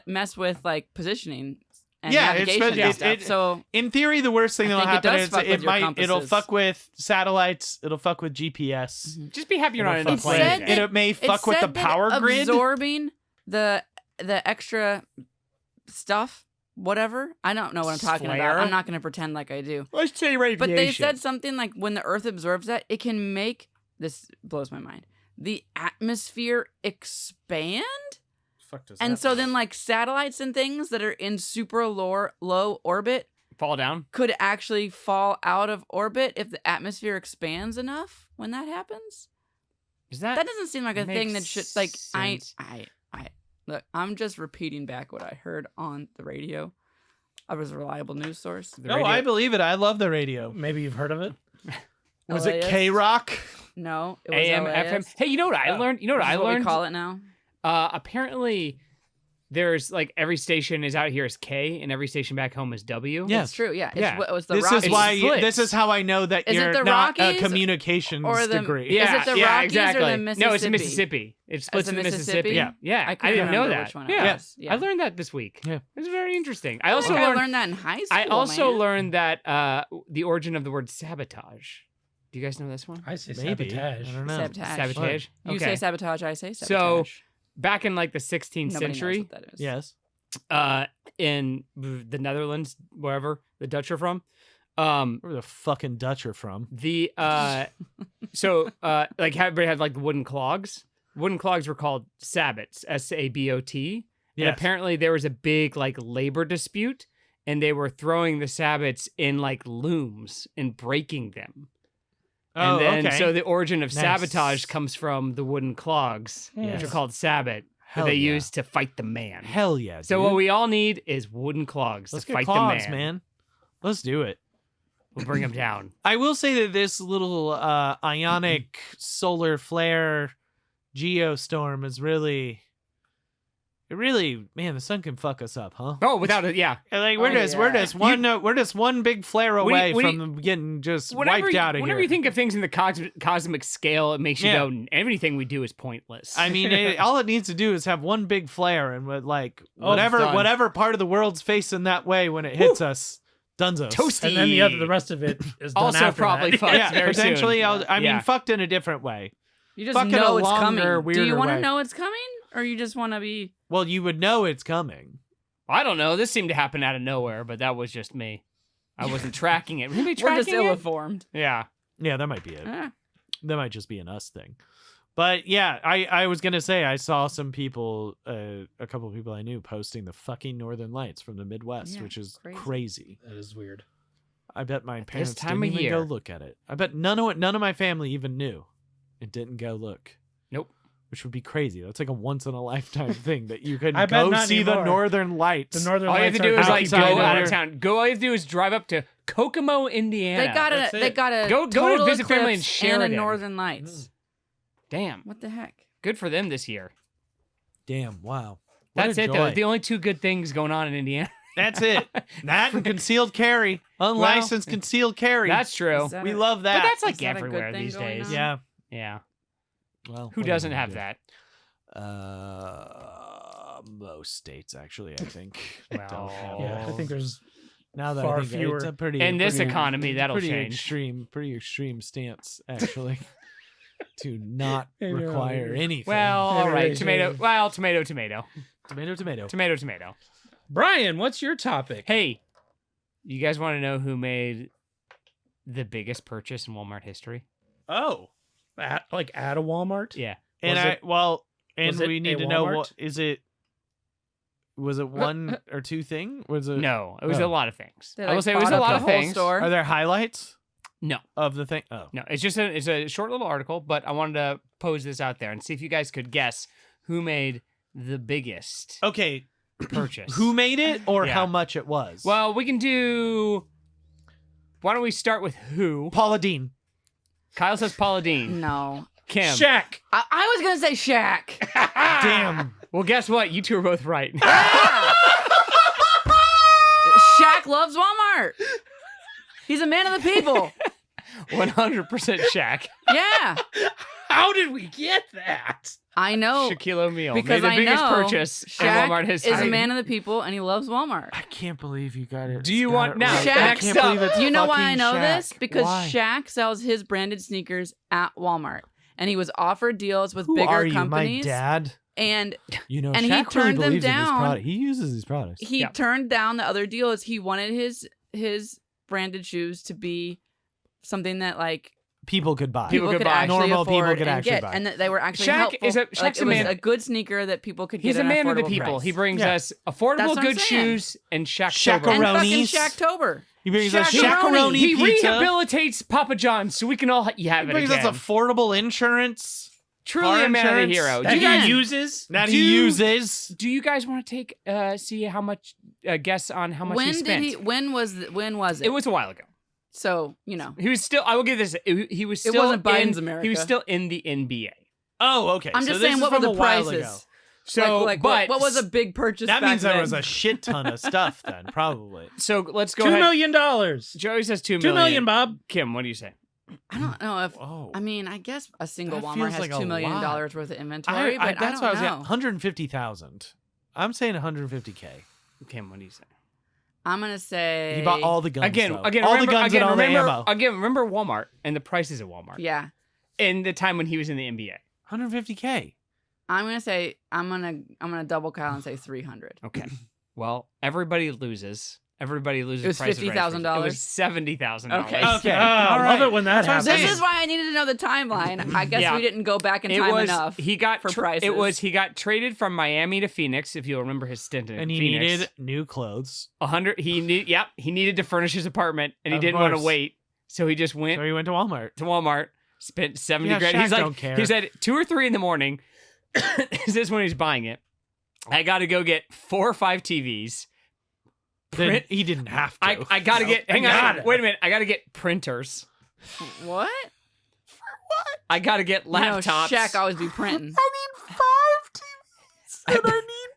mess with like positioning and Yeah, it's navigation been- and it- stuff. it- So In theory, the worst thing I that'll think it happen does is fuck with your it'll compasses. fuck with satellites. It'll fuck with GPS. Mhm. Just be happy you're not in It'll a fuck plane. said today. that- It may it fuck with the said that power grid. absorbing the extra stuff, whatever. I don't know what I'm talking Flare? about. I'm not going to pretend like I do. Let's say radiation. But they said something like when the Earth absorbs that, it can make this blows my mind. The atmosphere expand. Fuck does And that so mean? then, like satellites and things that are in super low orbit fall down. could actually fall out of orbit if the atmosphere expands enough when that happens. Is that? That doesn't seem like a thing that makes should like. sense. I look. I'm just repeating back what I heard on the radio. I was a reliable news source. The No, radio- I believe it. I love the radio. maybe you've heard of it. Was it LAS? K Rock? No, it was AM, LAS. FM. Hey, you know what I Oh. learned? You know what This I is what learned? we call it now. Apparently, there's like every station is out here is K, and every station back home is W. Yeah. It's true. Yeah. Yeah. It was the This Rockies. is why. splits. This is how I know that Is it you're the not a Rockies communications or the- degree. Yeah, Is it the yeah, Rockies or the exactly. No, it's Mississippi? Mississippi. It splits the in Mississippi. Mississippi? Yeah, yeah. I couldn't didn't know remember that. which one it yeah. was. Yeah. I learned that this week. Yeah. It was very interesting. I I also think learned. I learned that in high school. I also man. learned that the origin of the word sabotage. Do you guys know this one? I say Maybe. sabotage. I don't know. Sabotage. Sabotage. You Okay. say sabotage. I say So, sabotage. Back in like the 16th Nobody knows century, what that is. Yes. in the Netherlands, wherever the Dutch are from, Where the fucking Dutch are from? the like everybody had like the wooden clogs. Wooden clogs were called sabots, SABOT. And Yes. apparently there was a big like labor dispute, and they were throwing the sabots in like looms and breaking them. Oh, And then okay. so the origin of Nice. sabotage comes from the wooden clogs, which Yes. are called sabot, Hell that they yeah. use to fight the man. Hell yeah. So dude. what we all need is wooden clogs Let's to get fight claws, the man. man. Let's do it. We'll bring them down. I will say that this little ionic solar flare geostorm is really It really, man, the sun can fuck us up, huh? Oh, without it, yeah. Like Oh, we're yeah. just one big flare away when from getting just Whenever, wiped out of whenever here. you think of things in the cosmic scale, it makes you Yeah. go, everything we do is pointless. I mean, all it needs to do is have one big flare, and like Oh, it's done. whatever part of the world's facing that way when it hits us, dunzos. Toasty. And then the rest of it is done Also after probably that. fucked Yeah, very soon. potentially. I mean, Yeah. fucked in a different way. You just Fucking know a it's coming. longer, Do you weirder want to way. know it's coming, or you just want to be? Well, you would know it's coming. I don't know. This seemed to happen out of nowhere, but that was just me. I wasn't tracking it. Was anybody We're just tracking it? ill-informed. Yeah. Yeah, that might be it. Eh. That might just be an us thing. But yeah, I was gonna say I saw some people, a couple of people I knew posting the fucking Northern Lights from the Midwest, Yeah, which is crazy. crazy. That is weird. I bet my parents time didn't of even go year. look at it. I bet none of my family even knew and didn't go look. Nope. Which would be crazy. That's like a once in a lifetime thing that you could I bet go not see the anymore. Northern Lights. The Northern All you have Lights to do are is like outside go of out there. of town. All you have to do is drive up to Kokomo, Indiana. They got That's a. They it. got a. Go to total visit family in eclipse Sheridan. and a Northern Lights. Damn. What the heck? Good for them this year. Damn, wow. What That's a it, though. joy. The only two good things going on in Indiana. That's it. That and concealed carry. Unlicensed concealed carry. That's true. Is that we a- love that. But that's Is like that a good everywhere thing these going days. on? yeah. Yeah. Well, Who what are you doesn't gonna have do? that? Most states actually, I think. Well, don't have Yeah, I that. think there's Now that far I think fewer. it's a pretty In this pretty- economy, that'll pretty change. pretty extreme stance actually to not Hey, no, require you're- anything. Well, all Maybe right. they Tomato. should. Well, tomato, tomato. tomato. Tomato, tomato. Brian. What's your topic? Hey, you guys want to know who made the biggest purchase in Walmart history? Oh, At a Walmart. Yeah. and Was it- and was it we need a to know Walmart? what is it? Was it one or two thing? Was it? No, it was Oh. a lot of things. They, I will like, say it was bought a up lot the of whole things. store. Are there highlights No, of the thing? Oh, no. It's a short little article, but I wanted to pose this out there and see if you guys could guess who made the biggest okay. purchase. Who made it or Yeah. how much it was? Well, we can do. Why don't we start with who? Paula Deen. Kyle says Paula Deen. No. Kim. Shaq. I was gonna say Shaq. Damn. Well, guess what? You two are both right. Shaq loves Walmart. He's a man of the people. 100% Shaq. Yeah, How did we get that? I know. Shaquille O'Neal Because made the I biggest know purchase in Shaq Walmart history. is a man of the people, and he loves Walmart. I can't believe you got it. Do you got want- it now, right. Shaq- I next can't up- believe it's Do you know why I fucking know Shaq. this? Because Why? Shaq sells his branded sneakers at Walmart, and he was offered deals with Who bigger are you, companies. my dad? And You know, And he Shaq really turned them believes in his down. product. He uses these products. he Yeah. turned down the other deals. He wanted his branded shoes to be something that like People could buy. People people could could buy. actually Normal afford people could and actually get, buy. and that they were actually Shaq helpful. is a- like, Shaq's it a was man- a good sneaker that people could get. He's a at an man of the affordable people. price. He brings Yeah. us affordable That's what I'm good saying. shoes and Shaq Shaq. and fucking Shaq-a-ronies. Shacktober. He brings us Shaq-a-roni. Shaq-a-roni He pizza. rehabilitates Papa John's so we can all have He it brings again. us affordable insurance Truly car a man of the insurance hero. That Do you Again. guys, he uses. that Do- he uses. do you guys want to take see how much guess on how much he When spent? did he? When was it? It was a while ago. So you know. He was still. I will give this. He was It still. wasn't Biden's in, America. He was still in the NBA. Oh, okay. I'm so just this saying, is what were from the a while prices? ago. So, like but what was a big purchase? That back means there then? was a shit ton of stuff then, probably. So let's go $2 ahead. million. $2 Joey says 2 million, Bob. Kim, what do you say? I don't know if. Oh. I mean, I guess a single That Walmart feels has like a $2 million lot. worth of inventory, but that's I what don't I was know. at. 150,000. I'm saying 150K. Kim, what do you say? I'm gonna say He bought all the guns. Again, though. all all the guns and all the ammo. remember Walmart and the prices at Walmart. Yeah, In the time when he was in the NBA. 150K. I'm gonna say I'm gonna double Kyle and say 300. Okay. Well, everybody loses. Everybody loses. It was prices right $50,000? It was $70,000. Okay. Okay. I all love right. it when that That's what I'm happens. saying. This is why I needed to know the timeline. I guess Yeah. we didn't go back in It time was enough. he got for prices. It was he got traded from Miami to Phoenix. If you'll remember his stint in And he Phoenix. needed new clothes. 100. He needed to furnish his apartment, and he Of didn't want to course. wait, so he just went So he went to Walmart. to Walmart, spent 70 Yeah, grand. Shaq He's like, don't care. he said 2 or 3 in the morning. This is when he's buying it. I got to go get 4 or 5 TVs. Then Print. he didn't have to. I got to get. Hang got on. it. Wait a minute. I got to get printers. what? I got to get laptops. You know, Shaq always be printing. I need 5 TVs and I need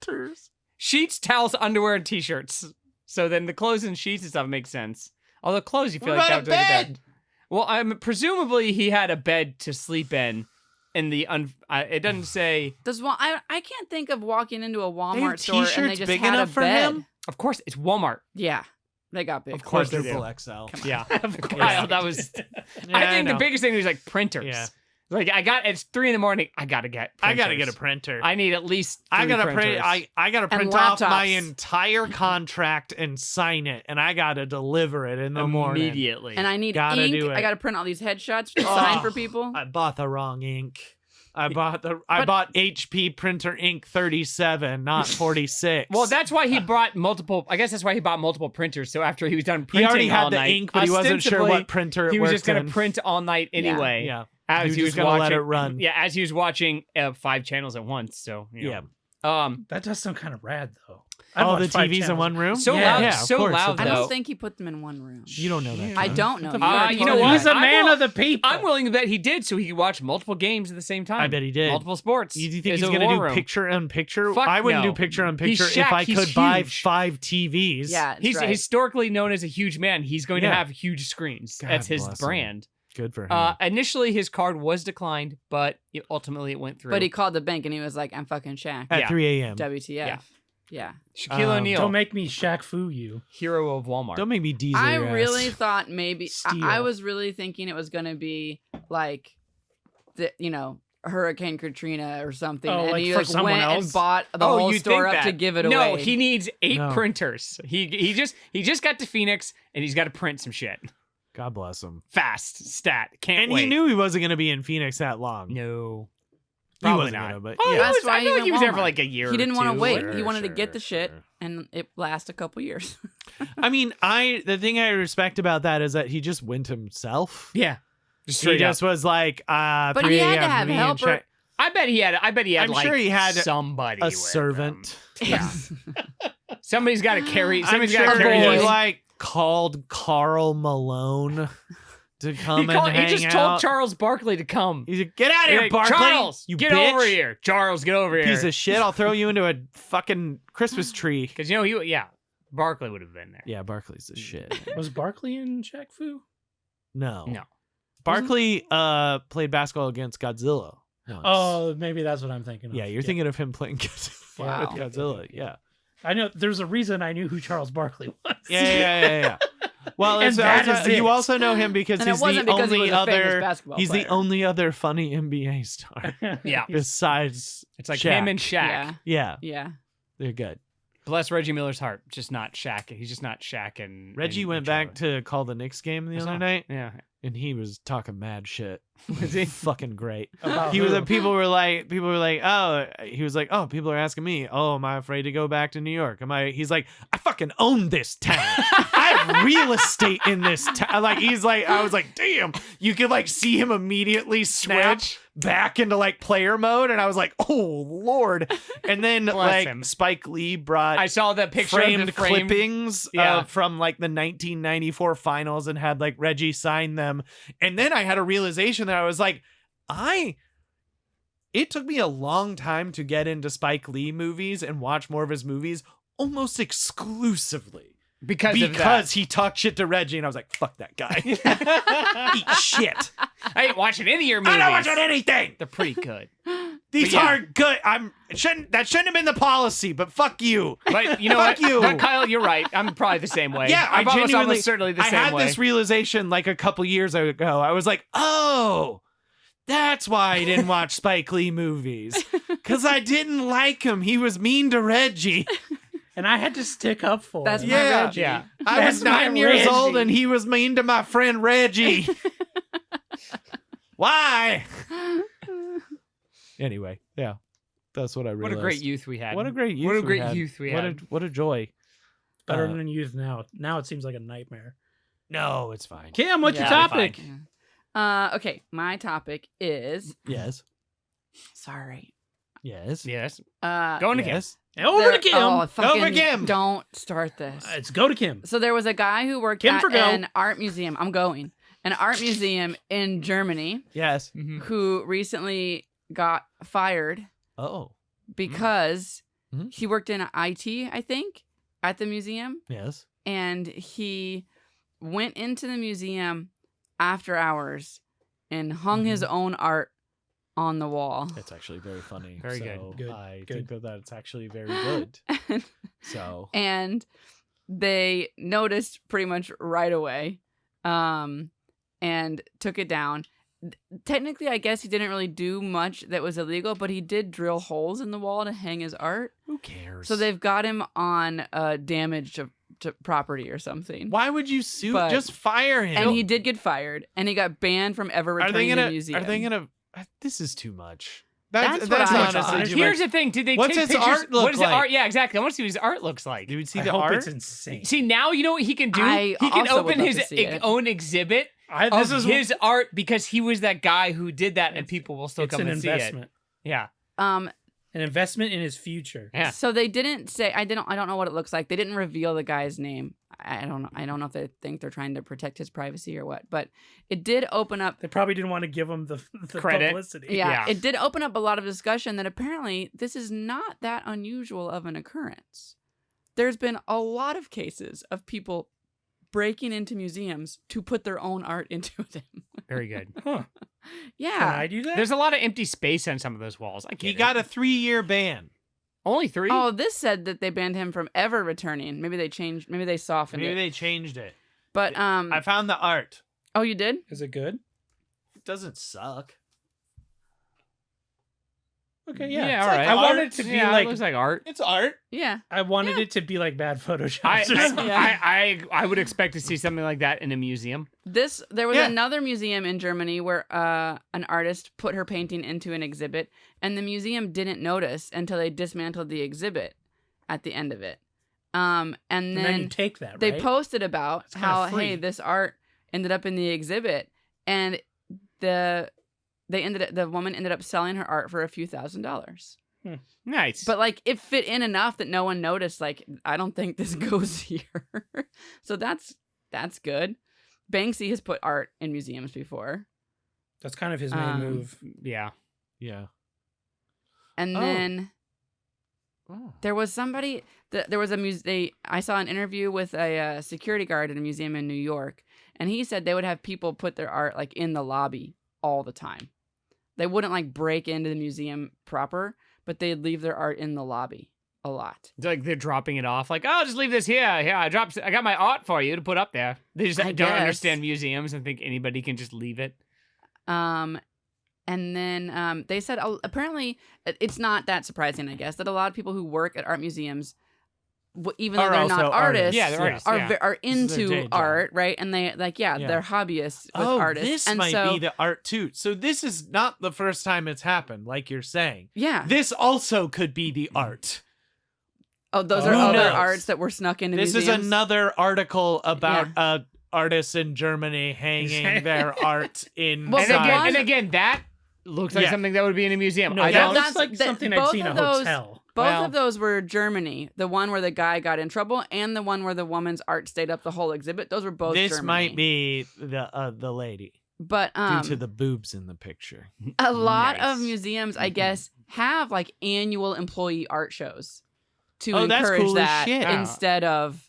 printers. Sheets, towels, underwear, and t-shirts. So then the clothes and sheets and stuff makes sense. Although clothes, you feel What like that about would a take a bed? bed. Well, presumably he had a bed to sleep in. It doesn't say. I can't think of walking into a They have Walmart store and they t-shirts just big had enough a for bed. him? Of course, it's Walmart. Yeah, they got big. Of course they do. Quadruple XL. Yeah, Of course. Kyle, that was. I think the know. biggest thing was like printers. Yeah. Like it's 3 a.m. I gotta get. I gotta get a printers. printer. I need at least. I 3 gotta printers. print. I gotta And print off my laptops. entire contract and sign it, and I gotta deliver it in the morning. immediately. And I need Gotta ink. do it. I got to print all these headshots to sign for Oh, people. I bought the wrong ink. I bought HP printer ink 37, not 46. Well, that's why he brought multiple. I guess that's why he bought multiple printers. So after he was done he printing already all had the night, ink, but he wasn't sure ostensibly, what printer it he was worked just gonna in. print all night anyway. Yeah, As He was he was gonna watching, let it run. Yeah, as he was watching 5 channels at once. So you know. That does sound kind of rad, though. All I'd the watch 5 TVs in channels. one room. So Yeah. loud, Yeah, of so course. loud I though. don't think he put them in one room. You don't know that. I John. don't know. You know what? He's a I man will- of the people. I'm willing to bet he did, so he could watch multiple games at the same time. I bet he did. Multiple sports. You think Is he's a gonna war do room. picture in picture? Fuck I wouldn't no. do picture in He's picture if Shaq, I he's could buy huge. 5 TVs. Yeah, that's He's right. historically known as a huge man. He's going to Yeah. have huge screens. God That's his bless him. brand. Good for him. Initially, his card was declined, but ultimately it went through. But he called the bank and he was like, "I'm fucking Shaq." At yeah. 3 a.m. WTF? Yeah. Shaquille O'Neal, Don't make me Shaq Fu you. hero of Walmart. Don't make me diesel I your ass. really thought maybe Steel. I was really thinking it was gonna be like Hurricane Katrina or something, Oh, and like he for like someone went else? and bought the whole you store think up to that. give it No, away. he needs 8 No. printers. He just got to Phoenix and he's got to print some shit God bless him. fast. Stat can't And wait. he knew he wasn't going to be in Phoenix that long. No, He probably wasn't not. gonna, but Oh, yeah. he That's was, why I he feel like went he was there for Walmart. like a year. He didn't want to wait. Sure, He wanted to sure, get the shit, sure. and it lasted a couple years. I mean, the thing I respect about that is that he just went himself. Yeah, just He straight just up. was like, But 3 he had to a.m. have me and helper. Shaq- I bet he had. I'm like sure he had somebody, a with servant. him. Yeah, somebody's got to carry. I'm Somebody's sure got to carry. he his- like called Carl Malone to come and He hang just out. told Charles Barkley to come. He's like, get out of He's here, like, Barkley! Charles, you get bitch. over here. Charles, get over here. Piece of shit! I'll throw you into a fucking Christmas tree. Because Barkley would have been there. Yeah, Barkley's the shit. Was Barkley in Shaq Fu? No. No. Barkley played basketball against Godzilla. once. Oh, maybe that's what I'm thinking of. Yeah, you're thinking of him playing Godzilla. Wow. with Godzilla. Yeah. I know there's a reason I knew who Charles Barkley was. Yeah. Well, And it's that also, is it. you also know him because And he's it wasn't the because he only was a famous other. basketball He's player. the only other funny NBA star Yeah. besides. It's like Shaq. him and Shaq. Yeah. Yeah, Yeah. they're good. Bless Reggie Miller's heart. Just not Shaq. He's just not Shaq and Reggie and went Charlie. back to call the Knicks game the I other saw. night, Yeah. and he was talking mad shit. Was he? Fucking great. About He was. who? People were like, oh, he was like, oh, people are asking me, oh, am I afraid to go back to New York? He's like, I fucking own this town. I have real estate in this town. Like, he's like, I was like, damn. You could like see him immediately switch back into like player mode, and I was like, oh Lord. And then Bless like him. Spike Lee brought I saw the picture framed of the frame. clippings Yeah. from like the 1994 finals and had like Reggie sign them. And then I had a realization that I was like, it took me a long time to get into Spike Lee movies and watch more of his movies almost exclusively because he talked shit to Reggie, and I was like, fuck that guy. Eat shit. I ain't watching any of your movies. I'm not watching anything. They're pretty good. These But yeah. aren't good. That shouldn't have been the policy, but fuck you. But you know Fuck what? you. But Kyle, you're right. I'm probably the same way. Yeah, I'm I almost genuinely certainly the I same had way. this realization like a couple years ago. I was like, oh, that's why I didn't watch Spike Lee movies. Because I didn't like him. He was mean to Reggie. And I had to stick up for That's him. my Yeah. Reggie. Yeah. I was That's my 9 years old Reggie. and he was mean to my friend Reggie. Why? Anyway, yeah. That's what I What realized. a great youth we had. What a great youth What a we great had. youth we What had. what a joy. Better Uh, than youth now. Now it seems like a nightmare. No, it's fine. Kim, what's your Yeah, topic? Okay, my topic is Yes. sorry. Yes. Yes. Going Going to Yes. Over to Kim. Oh, fucking for Kim. Don't start this. Let's go to Kim. So there was a guy who worked Kim at for go. an art museum. I'm going. An art museum in Germany Yes. Mhm. who recently got fired Oh. because He worked in IT, I think, at the museum. Yes. And he went into the museum after hours and hung his own art on the wall. It's actually very funny. Very so good. I Good. think that it's actually very good. So And they noticed pretty much right away and took it down. Technically, I guess he didn't really do much that was illegal, but he did drill holes in the wall to hang his art. who cares? So they've got him on damage to property or something. Why would you sue? But- Just fire him. And he did get fired, and he got banned from ever returning to the museum. Are they gonna? This is too much. That's what I honestly thought. too Here's much. the thing: did they What's take his pictures? art look what does like? the art? Yeah, exactly. I want to see what his art looks like. Do we see I the hope art? it's insane. See, now you know what he can do. I He can also would open love his to see it. own exhibit This of is his art because he was that guy who did that, and It's- people will still it's come an and see investment. it. Yeah, Um, An investment in his future. yeah. So they didn't say. I don't know what it looks like. They didn't reveal the guy's name. I don't know. I don't know if they think they're trying to protect his privacy or what. But it did open up. They probably didn't want to give him the Credit. publicity. Yeah, Yeah. it did open up a lot of discussion that apparently this is not that unusual of an occurrence. There's been a lot of cases of people breaking into museums to put their own art into them. Very good. Huh. Can Yeah. I do that? There's a lot of empty space on some of those walls. I get He it. got a 3-year ban. only 3. Oh, this said that they banned him from ever returning. Maybe they changed. Maybe they softened Maybe it. they changed it. But I found the art. oh, you did? Is it good? It doesn't suck. Okay, yeah. yeah, It's all like- right. I wanted it to be Yeah, like it looks like art. It's art. Yeah. I wanted it to be like bad Photoshop. I, or something. I would expect to see something like that in a museum. There was Yeah. another museum in Germany where an artist put her painting into an exhibit, and the museum didn't notice until they dismantled the exhibit at the end of it. And And then then you take that, they right? posted about It's kinda how free. hey, this art ended up in the exhibit, and the woman ended up selling her art for a few $1,000s. Nice. But like it fit in enough that no one noticed. Like I don't think this goes here, so that's good. Banksy has put art in museums before, That's kind of his main move. yeah. Yeah. and Oh. then Oh. there was somebody. There was a I saw an interview with a security guard at a museum in New York, and he said they would have people put their art like in the lobby all the time. They wouldn't like break into the museum proper, but they'd leave their art in the lobby a lot. It's like they're dropping it off. Like, oh, just leave this here. Here, I got my art for you to put up there. They just I don't guess. understand museums and think anybody can just leave it. And then they said apparently it's not that surprising, I guess, that a lot of people who work at art museums, even though Are they're also not artists, Yeah, they're artists. are yeah. are This is their day into job. art, right? And they they're hobbyists with artists. This and might so, be the art too. So this is not the first time it's happened, like you're saying. yeah. This also could be the art. Oh, those Who are other knows? arts that were snuck into This museums. is another article about artists in Germany hanging their art in. Well, the one- and again, that looks like Yeah. something that would be in a museum. No, I that don't. looks that's- like that- something I'd both see in a of those- hotel. Both Well- of those were Germany. The one where the guy got in trouble, and the one where the woman's art stayed up the whole exhibit. Those were both. This Germany. might be the lady but due to the boobs in the picture. a lot Nice. of museums, I guess, have like annual employee art shows to Oh, that's encourage cool as that shit. instead of,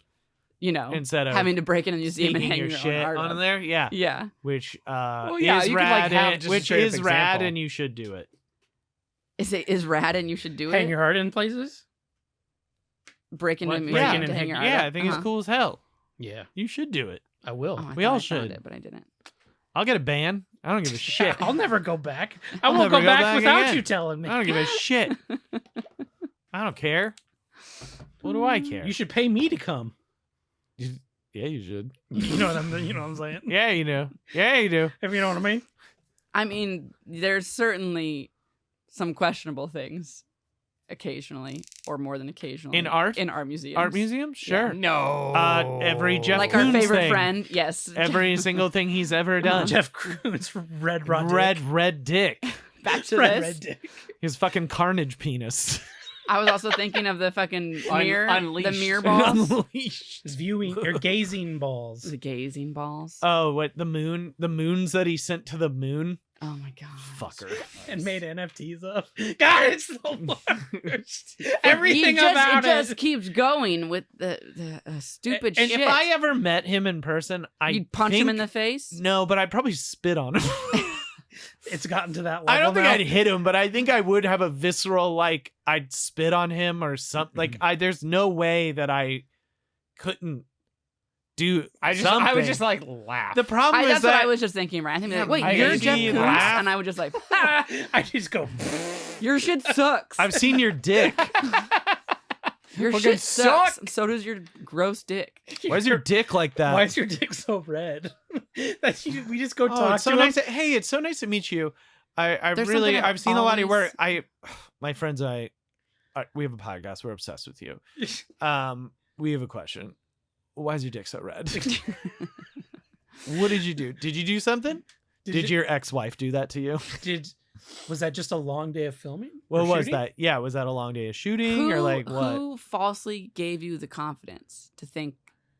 Instead of having to break into a museum and sneaking hang your your shit own art on up. there. Yeah. Yeah. Which yeah, is you could, rad, like, have and- just a which straight up is rad, example. and you should do it. Is rad and you should do Hang it. your heart in places? Break into a What? museum Breaking to and hang your hang- art Yeah, up. I think it's Uh-huh. cool as hell. Yeah, You should do it. I will. Oh, I We thought all I found should. it, but I didn't. I'll get a ban. I don't give a shit. I'll never go back. I I'll won't never go go back back without again. you telling me. I don't give a shit. I don't care. What do I care? You should pay me to come. Yeah, you should. You know what I'm saying? Yeah, you do. Yeah, you do. If you know what I mean. I mean, there's certainly some questionable things occasionally, or more than occasionally, In art? in art museums. Art museum? Sure. No. Every Jeff like our Koons favorite thing. friend. Yes. Every single thing he's ever done. Jeff Koons, red rod Red dick. Back to red this. dick. His fucking carnage penis. I was also thinking of the fucking mirror, the Unleashed. mirror balls, Unleashed. His viewing or gazing balls. the gazing balls. Oh, what the moon? The moons that he sent to the moon. Oh my god. Fucker. And made NFTs of. God, it's the worst. Everything about it just keeps going with the stupid And shit. if I ever met him in person, You'd punch him in the face? No, but I'd probably spit on him. It's gotten to that level. I don't think now. I'd hit him, but I think I would have a visceral, like, I'd spit on him or something. Like, there's no way that I couldn't do something. I would just like laugh. The problem is that's that what I was just thinking, right? I think like, wait, I you're can Jeff see Koons? laugh. And I would just like, I just go. your shit sucks. I've seen your dick. Your Fucking shit sucks. suck. So does your gross dick. Why is your dick like that? Why is your dick so red? We just go Oh, talk it's so to nice. him. Hey, it's so nice to meet you. There's something I've seen a lot of your work. always- My friends and I, we have a podcast. We're obsessed with you. We have a question. Why is your dick so red? What did you do? Did you do something? Did your ex-wife do that to you? Was that just a long day of filming? What Or was shooting? that? Yeah, was that a long day of shooting or like what? Who falsely gave you the confidence to think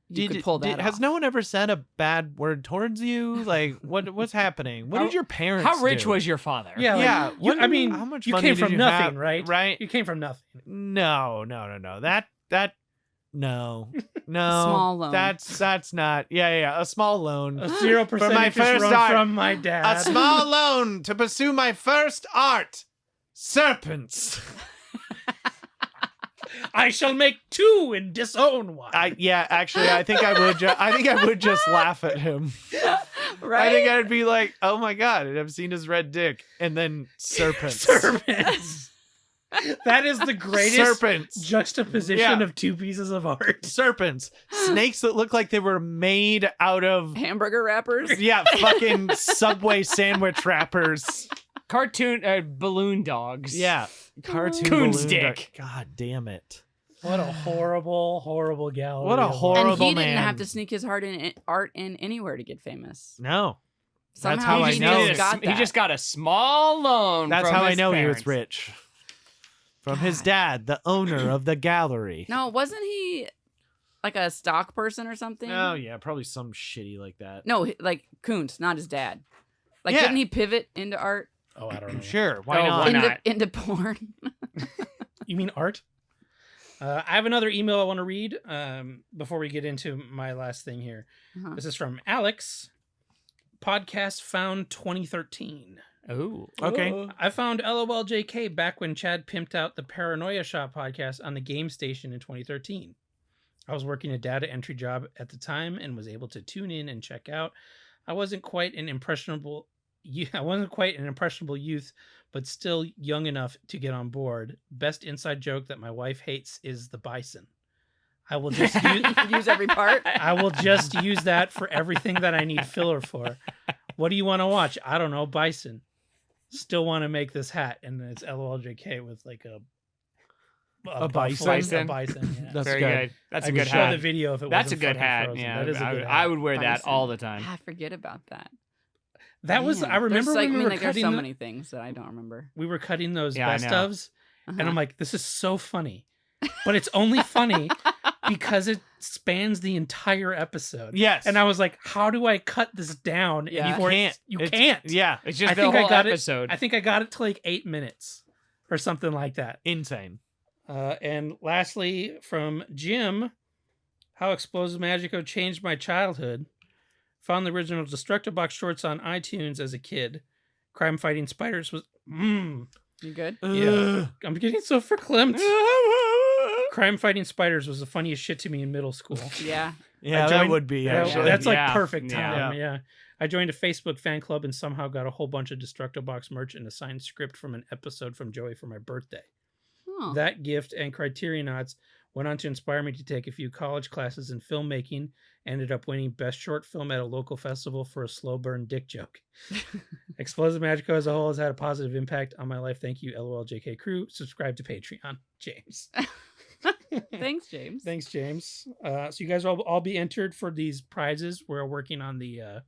you could pull that off? Has no one ever said a bad word towards you? Like, what's happening? What did your parents How rich do? was your father? Yeah, like, Yeah, you- I mean, how much you money came did from you nothing, have? right? Right? You came from nothing. No. That no. Small loan. That's not. Yeah. A small loan. A 0% For my interest first loan art. from my dad. A small loan to pursue my first art. Serpents. I shall make 2 and disown 1. Actually, I think I would. I think I would just laugh at him. right? I think I'd be like, "Oh my god, I've seen his red dick," and then serpents. Serpents. That is the greatest Serpents. juxtaposition Yeah. of 2 pieces of art. Serpents. Snakes that look like they were made out of Hamburger wrappers. fucking Subway sandwich wrappers. Cartoon balloon dogs. Yeah. Cartoon Coon's balloon dick. duck. God damn it. What a horrible, horrible gallery. What a of art. horrible And he didn't man. have to sneak his art in anywhere to get famous. No. Somehow how I he know. just got that. He just got a small loan. That's from how I his know parents. he was rich. From his God. dad, the owner of the gallery. No, wasn't he like a stock person or something? Oh, yeah. Probably some shitty like that. No, like Kuntz, not his dad. Like, Yeah. didn't he pivot into art? Oh, I don't know. Sure. Why Oh, not? why not? Into porn? You mean art? I have another email I want to read before we get into my last thing here. Uh-huh. This is from Alex. Podcast found 2013. Oh. Okay. I found LOLJK back when Chad pimped out the Paranoia Shop podcast on the Game Station in 2013. I was working a data entry job at the time and was able to tune in and check out. I wasn't quite an impressionable youth, but still young enough to get on board. Best inside joke that my wife hates is the bison. I will just Use every part. I will just use that for everything that I need filler for. What do you want to watch? I don't know, bison. Still want to make this hat, and then it's LOLJK with like a bison? buffalo- a bison. Yeah. That's Very good. good. That's I a would good show hat. the video if it That's a wasn't good fucking hat. frozen. Yeah, That is a good hat. I would wear that Bison. all the time. I forget about that. That was Man, I remember there's, like, when we were there's cutting so the- many things that I don't remember. we were cutting those Yeah, I best know. ofs, Uh-huh. and I'm like, this is so funny, but it's only funny because it spans the entire episode. Yes. And I was like, how do I cut this down? Yeah. before You it- can't. You It's- can't. Yeah. It's just I the think whole I got episode. it. I think I got it to like 8 minutes or something like that. Insane. And lastly, from Jim, how Explosive Magico changed my childhood. Found the original Destructobox shorts on iTunes as a kid. Crime Fighting Spiders was. You good? Yeah. I'm getting so verklempt. Crime Fighting Spiders was the funniest shit to me in middle school. Yeah. Yeah, I that joined- would be Yeah, actually. that's like Yeah. perfect Yeah. time. Yeah. I joined a Facebook fan club and somehow got a whole bunch of Destructobox merch and a signed script from an episode from Joey for my birthday. Oh. That gift and Criterionauts went on to inspire me to take a few college classes in filmmaking. Ended up winning Best Short Film at a local festival for a slow burn dick joke. Explosive Magico as a whole has had a positive impact on my life. Thank you, LOLJK crew. Subscribe to Patreon. James. Thanks, James. Thanks, James. So you guys will all be entered for these prizes. We're working on the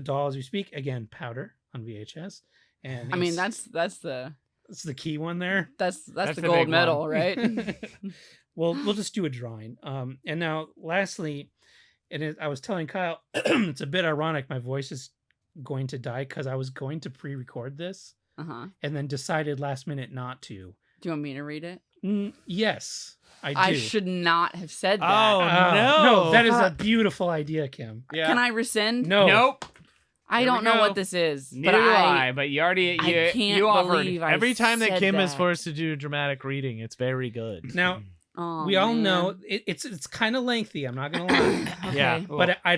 doll as we speak. Again, powder on VHS. And I mean, it's- that's the key one there. that's That's the the gold big medal, one. right? Well, we'll just do a drawing. And now, lastly, I was telling Kyle, it's a bit ironic. My voice is going to die because I was going to pre-record this Uh-huh. and then decided last minute not to. Do you want me to read it? Yes, I do. I should not have said that. Oh, no. No, that is a Fuck. beautiful idea, Kim. Yeah. Can I rescind? No. Nope. I There don't we know go. what this is. Neither but do I. But you already I can't you offered. believe I Every time that said Kim is that. forced to do dramatic reading, it's very good. Now, Oh, we all man. know it's kind of lengthy. I'm not gonna lie, Okay. Yeah. but I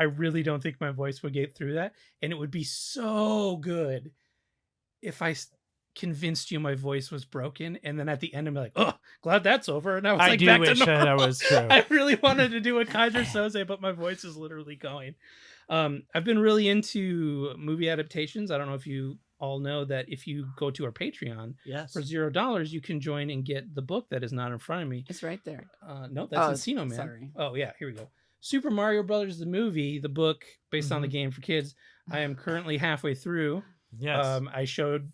really don't think my voice would get through that, and it would be so good if I convinced you my voice was broken, and then at the end I'm like, oh, glad that's over, and I was I like, do back wish to that normal. was true. I really wanted to do a Kaiser Soze, but my voice is literally going. I've been really into movie adaptations. I don't know if you all know that if you go to our Patreon Yes. for $0, you can join and get the book that is not in front of me. It's right there. No, that's Oh, Encino Man. sorry. Oh yeah, here we go. Super Mario Brothers the movie, the book based on the game for kids. I am currently halfway through. Yes. I showed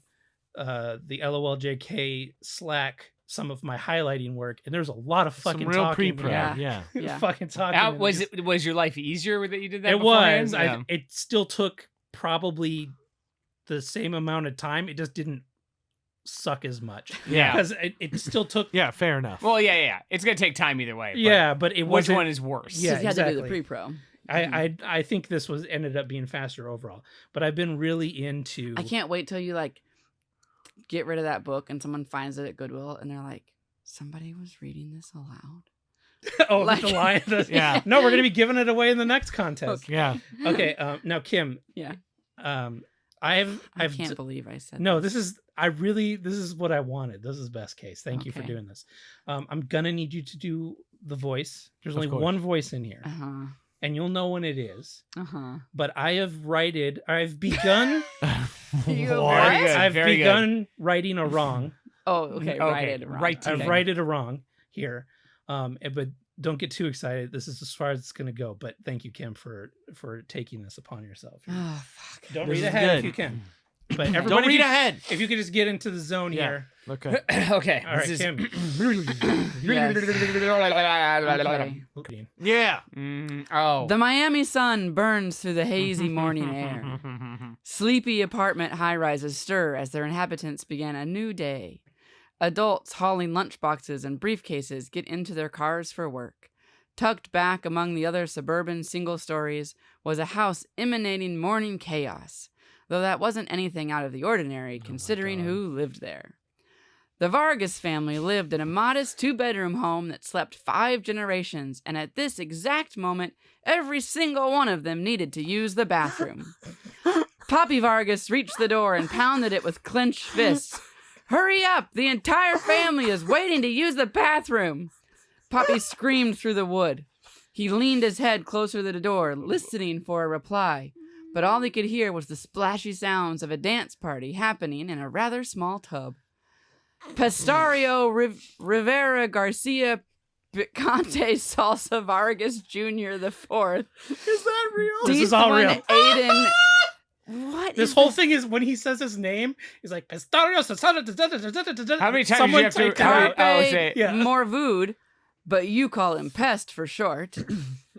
the LOLJK Slack some of my highlighting work, and there's a lot of fucking Some real talking. pre-pro. Yeah. Yeah. Yeah. fucking talking. and Was just- it was your life easier that you did that? It beforehand? was. Yeah. It still took probably the same amount of time. It just didn't suck as much. Yeah. Because it still took. Yeah, fair enough. Well, yeah. It's gonna take time either way. But Yeah, but it Which wasn't. one is worse? Yeah, You had to do the exactly. pre-pro. I think this was ended up being faster overall. But I've been really into. I can't wait till you like get rid of that book and someone finds it at Goodwill and they're like, somebody was reading this aloud. Oh, Like- the line. Yeah. No, we're gonna be giving it away in the next contest. Yeah. Okay. Now, Kim. Yeah. I've can't believe I said no. that. This is what I wanted. This is best case. Thank you for Okay. doing this. I'm gonna need you to do the voice. There's Of only course. one voice in here, Uh-huh. and you'll know when it is. Uh-huh. But I've begun. You What? Very good, I've very good. begun writing a wrong. Oh, okay. Okay, Righted. right I've Okay. righted a wrong here. But don't get too excited. This is as far as it's gonna go. But thank you, Kim, for taking this upon yourself. Oh, fuck. Don't This read is ahead if good. you can. But everybody, Don't read if you- ahead. If you could just get into the zone Yeah. here. Okay. Okay. All right, this Kim. Okay. Yeah. Oh. The Miami sun burns through the hazy morning air. Sleepy apartment high-rises stir as their inhabitants begin a new day. Adults hauling lunchboxes and briefcases get into their cars for work. Tucked back among the other suburban single stories was a house emanating morning chaos, though that wasn't anything out of the ordinary considering God. who lived there. The Vargas family lived in a modest 2-bedroom home that slept 5 generations, and at this exact moment, every single one of them needed to use the bathroom. Poppy Vargas reached the door and pounded it with clenched fists. "Hurry up! The entire family is waiting to use the bathroom!" Poppy screamed through the wood. He leaned his head closer to the door, listening for a reply, but all he could hear was the splashy sounds of a dance party happening in a rather small tub. Pestario Rivera Garcia Picante Salsa Vargas Jr. the Fourth. Is that real? This is all real. Aiden. What? This is whole thing is when he says his name, he's like, Pistarios. How many times do you have to? Carpe Say, Yeah. Morvood, but you call him Pest for short,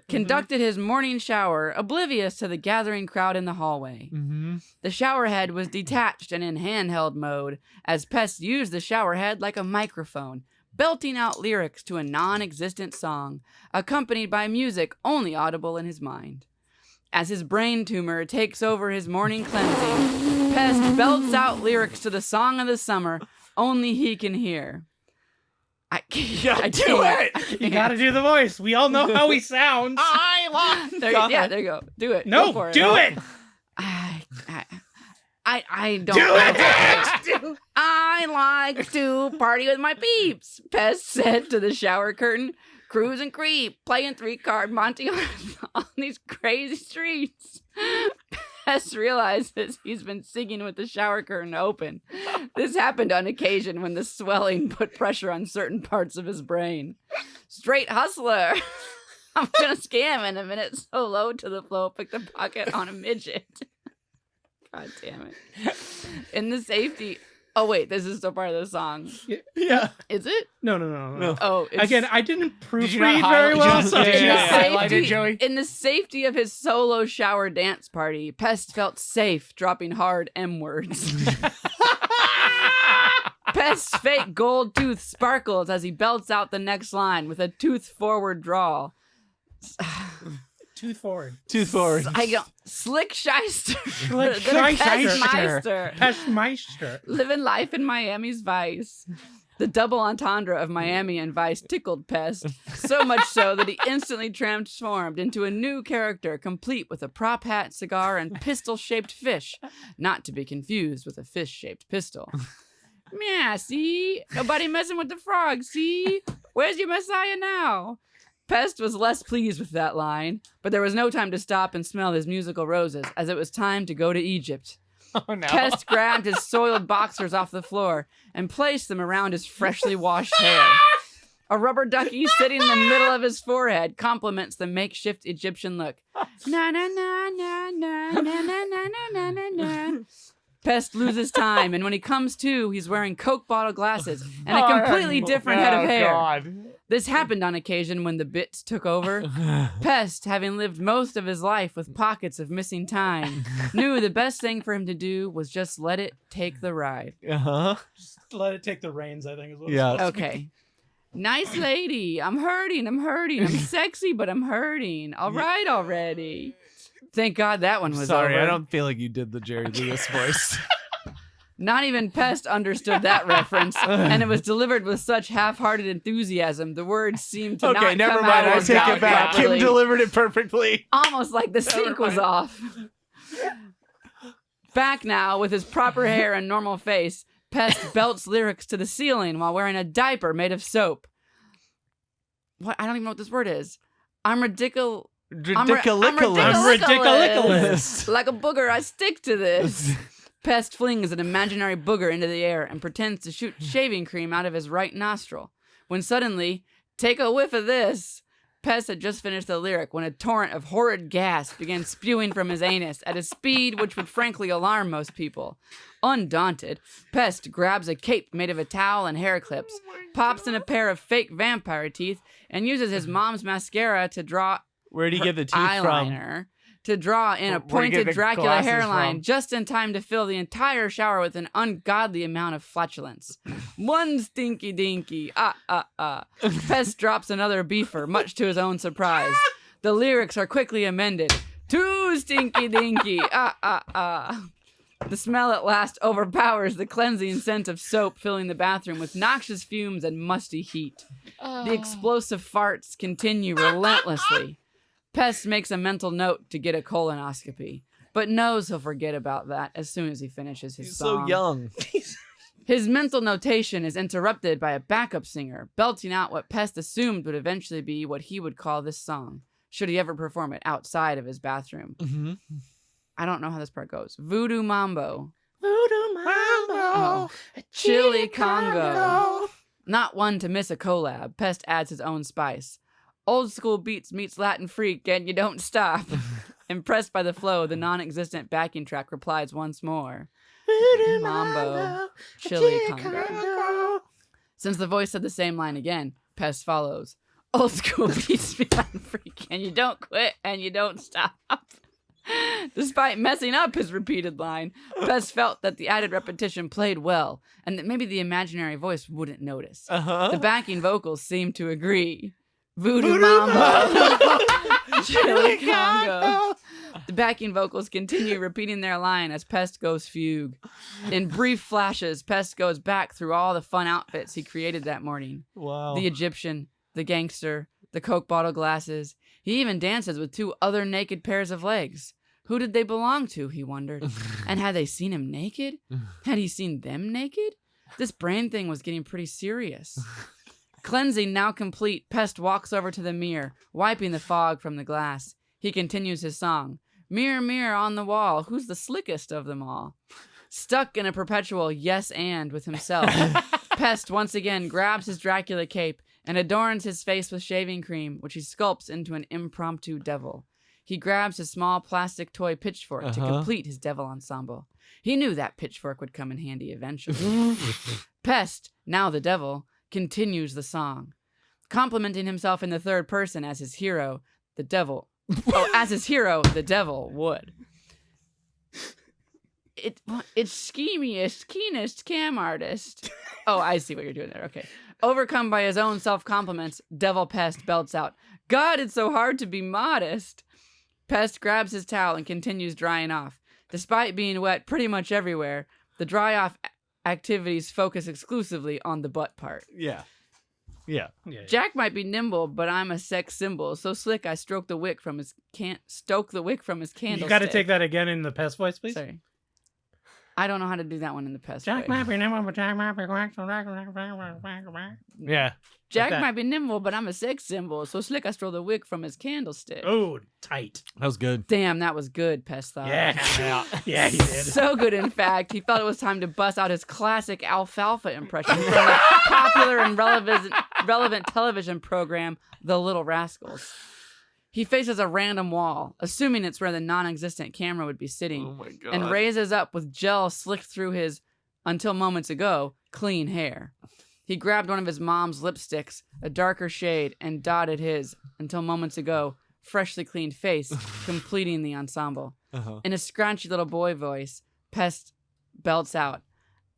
conducted his morning shower, oblivious to the gathering crowd in the hallway. Mm-hmm. The shower head was detached and in handheld mode, as Pest used the shower head like a microphone, belting out lyrics to a non-existent song, accompanied by music only audible in his mind. As his brain tumor takes over his morning cleansing, Pest belts out lyrics to the song of the summer only he can hear. I can't. You gotta do the voice. We all know how he sounds. There you go. Do it. No, Go for do it. I don't. Do it. I like to party with my peeps, Pest said to the shower curtain. Cruise and creep, playing 3-card Monty on these crazy streets. Pest realizes he's been singing with the shower curtain open. This happened on occasion when the swelling put pressure on certain parts of his brain. Straight hustler. I'm gonna scam in a minute. So low to the flow, pick the pocket on a midget. God damn it. In the safety Oh wait, this is still part of the song. Yeah. Is it? No. Oh, it's, Again, I didn't Did you not proofread very well. highlight- So Did you not Yeah. highlight it, Joey? In the safety of his solo shower dance party, Pest felt safe dropping hard M words. Pest's fake gold tooth sparkles as he belts out the next line with a tooth forward drawl. Tooth forward. Tooth forward. I go, Slick Shyster. Slick The Shyster. Pestmeister. Pestmeister. Living life in Miami's Vice. The double entendre of Miami and Vice tickled Pest, so much so that he instantly transformed into a new character, complete with a prop hat, cigar, and pistol-shaped fish, not to be confused with a fish-shaped pistol. Yeah, see? Nobody messing with the frog, see? Where's your Messiah now? Pest was less pleased with that line, but there was no time to stop and smell his musical roses, as it was time to go to Egypt. Oh, no. Pest grabbed his soiled boxers off the floor and placed them around his freshly washed hair. A rubber ducky sitting in the middle of his forehead complements the makeshift Egyptian look. Na na na na na na na na na na na. Pest loses time, and when he comes to, he's wearing Coke bottle glasses and a completely different head of hair. God. This happened on occasion when the bits took over. Pest, having lived most of his life with pockets of missing time, knew the best thing for him to do was just let it take the ride. Uh-huh. Just let it take the reins, I think is what Yeah. it's supposed to be. Okay. Nice lady. I'm hurting. I'm sexy, but I'm hurting. All right already. Thank God that one was Sorry, over. I don't feel like you did the Jerry Lewis voice. Not even Pest understood that reference, and it was delivered with such half-hearted enthusiasm. The words seemed to not Okay, never come mind. out I of take his it back. mouth Kim properly. delivered it perfectly. Almost like the sync was off. Back now, with his proper hair and normal face, Pest belts lyrics to the ceiling while wearing a diaper made of soap. What? I don't even know what this word is. I'm ridiculous. ridiculous. Like a booger, I stick to this. Pest flings an imaginary booger into the air and pretends to shoot shaving cream out of his right nostril. When suddenly, take a whiff of this. Pest had just finished the lyric when a torrent of horrid gas began spewing from his anus at a speed which would frankly alarm most people. Undaunted, Pest grabs a cape made of a towel and hair clips, pops in a pair of fake vampire teeth, and uses his mom's mascara to draw Where'd he get the teeth eyeliner to draw in a Where'd he get pointed the Dracula glasses hairline from? just in time to fill the entire shower with an ungodly amount of flatulence. One stinky dinky, Pest drops another beefer, much to his own surprise. The lyrics are quickly amended. Two stinky dinky, The smell at last overpowers the cleansing scent of soap filling the bathroom with noxious fumes and musty heat. The explosive farts continue relentlessly. Pest makes a mental note to get a colonoscopy, but knows he'll forget about that as soon as he finishes his He's song. so young. His mental notation is interrupted by a backup singer belting out what Pest assumed would eventually be what he would call this song, should he ever perform it outside of his bathroom. Mm-hmm. I don't know how this part goes. Voodoo Mambo. Voodoo Mambo. Oh. Chili Congo. Not one to miss a collab. Pest adds his own spice. Old school beats meets Latin freak, and you don't stop. Impressed by the flow, the non-existent backing track replies once more. Voodoo Mambo. Chili Congo. Since the voice said the same line again, Pest follows. Old school beats meets Latin freak, and you don't quit, and you don't stop. Despite messing up his repeated line, Pest felt that the added repetition played well, and that maybe the imaginary voice wouldn't notice. Uh-huh. The backing vocals seemed to agree. Voodoo Mambo. Chili Congo. The backing vocals continue repeating their line as Pest goes fugue. In brief flashes, Pest goes back through all the fun outfits he created that morning. Wow. The Egyptian, the gangster, the Coke bottle glasses. He even dances with two other naked pairs of legs. Who did they belong to, he wondered. And had they seen him naked? Had he seen them naked? This brain thing was getting pretty serious. Cleansing now complete, Pest walks over to the mirror, wiping the fog from the glass. He continues his song. Mirror, mirror on the wall, who's the slickest of them all? Stuck in a perpetual yes and with himself, Pest once again grabs his Dracula cape and adorns his face with shaving cream, which he sculpts into an impromptu devil. He grabs his small plastic toy pitchfork to complete his devil ensemble. He knew that pitchfork would come in handy eventually. Pest, now the devil, continues the song, complimenting himself in the third person as his hero, the devil. As his hero, the devil would. It's schemiest, keenest cam artist. Oh, I see what you're doing there. Okay. Overcome by his own self-compliments, Devil Pest belts out, God, it's so hard to be modest. Pest grabs his towel and continues drying off. Despite being wet pretty much everywhere, the dry-off activities focus exclusively on the butt part. Yeah. Jack might be nimble, but I'm a sex symbol. So slick, I stoke the wick from his candlestick. You got to take that again in the Pest voice, please. Sorry. I don't know how to do that one in the Pest Jack way. might be nimble, but Jack might be Yeah. Jack that. might be nimble, but I'm a sex symbol. So slick, I stole the wick from his candlestick. Oh, tight. That was good. Damn, that was good, Pest thought. Yeah. Yeah, he did. So good, in fact, he felt it was time to bust out his classic alfalfa impression from the popular and relevant television program, The Little Rascals. He faces a random wall, assuming it's where the non-existent camera would be sitting, Oh my god. and raises up with gel slicked through his, until moments ago, clean hair. He grabbed one of his mom's lipsticks, a darker shade, and dotted his, until moments ago, freshly cleaned face, completing the ensemble. Uh-huh. In a scrunchy little boy voice, Pest belts out,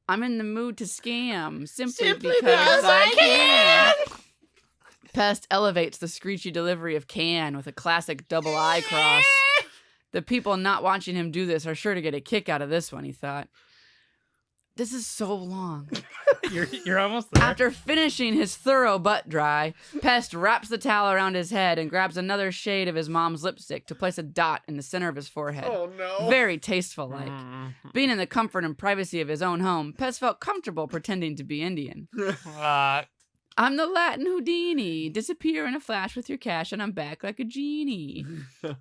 I'm in the mood to scam, simply because I can. Pest elevates the screechy delivery of can with a classic double I cross. The people not watching him do this are sure to get a kick out of this one, he thought. This is so long. You're almost there. After finishing his thorough butt dry, Pest wraps the towel around his head and grabs another shade of his mom's lipstick to place a dot in the center of his forehead. Oh no. Very tasteful-like. Being in the comfort and privacy of his own home, Pest felt comfortable pretending to be Indian. I'm the Latin Houdini. Disappear in a flash with your cash and I'm back like a genie.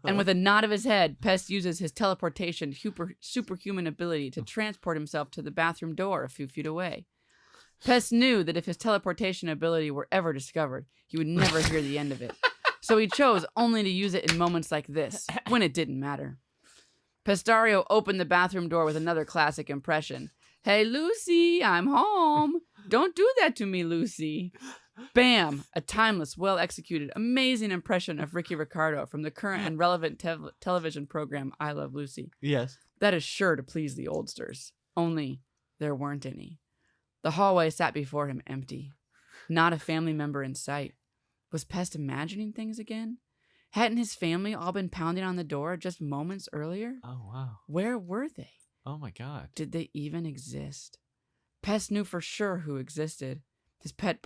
And with a nod of his head, Pest uses his teleportation superhuman ability to transport himself to the bathroom door a few feet away. Pest knew that if his teleportation ability were ever discovered, he would never hear the end of it. So he chose only to use it in moments like this, when it didn't matter. Pestario opened the bathroom door with another classic impression. Hey, Lucy, I'm home. Don't do that to me, Lucy. Bam! A timeless, well-executed, amazing impression of Ricky Ricardo from the current and relevant television program I Love Lucy. Yes. That is sure to please the oldsters. Only there weren't any. The hallway sat before him empty. Not a family member in sight. Was Pest imagining things again? Hadn't his family all been pounding on the door just moments earlier? Oh wow. Where were they? Oh my god. Did they even exist? Pest knew for sure who existed. His pet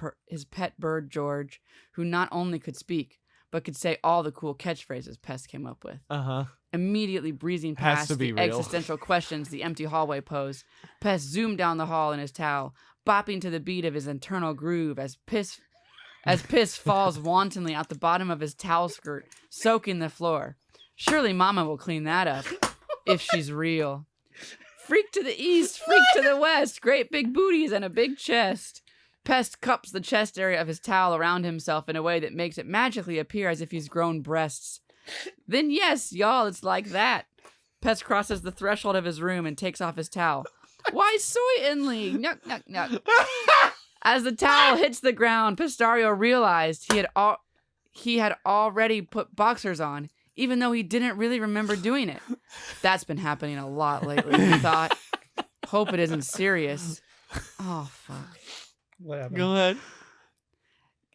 bird, George, who not only could speak, but could say all the cool catchphrases Pest came up with. Uh-huh. Immediately breezing Has past to be the real. existential questions the empty hallway posed, Pest zoomed down the hall in his towel, bopping to the beat of his internal groove as piss falls wantonly out the bottom of his towel skirt, soaking the floor. Surely Mama will clean that up, if she's real. Freak to the east, freak to the west, great big booties and a big chest. Pest cups the chest area of his towel around himself in a way that makes it magically appear as if he's grown breasts. Then yes, y'all, it's like that. Pest crosses the threshold of his room and takes off his towel. Why soy inly? Nyuk, nyuk, nyuk. As the towel hits the ground, Pestario realized he had already put boxers on, even though he didn't really remember doing it. That's been happening a lot lately, he thought. Hope it isn't serious. Oh, fuck. What happened? Go ahead.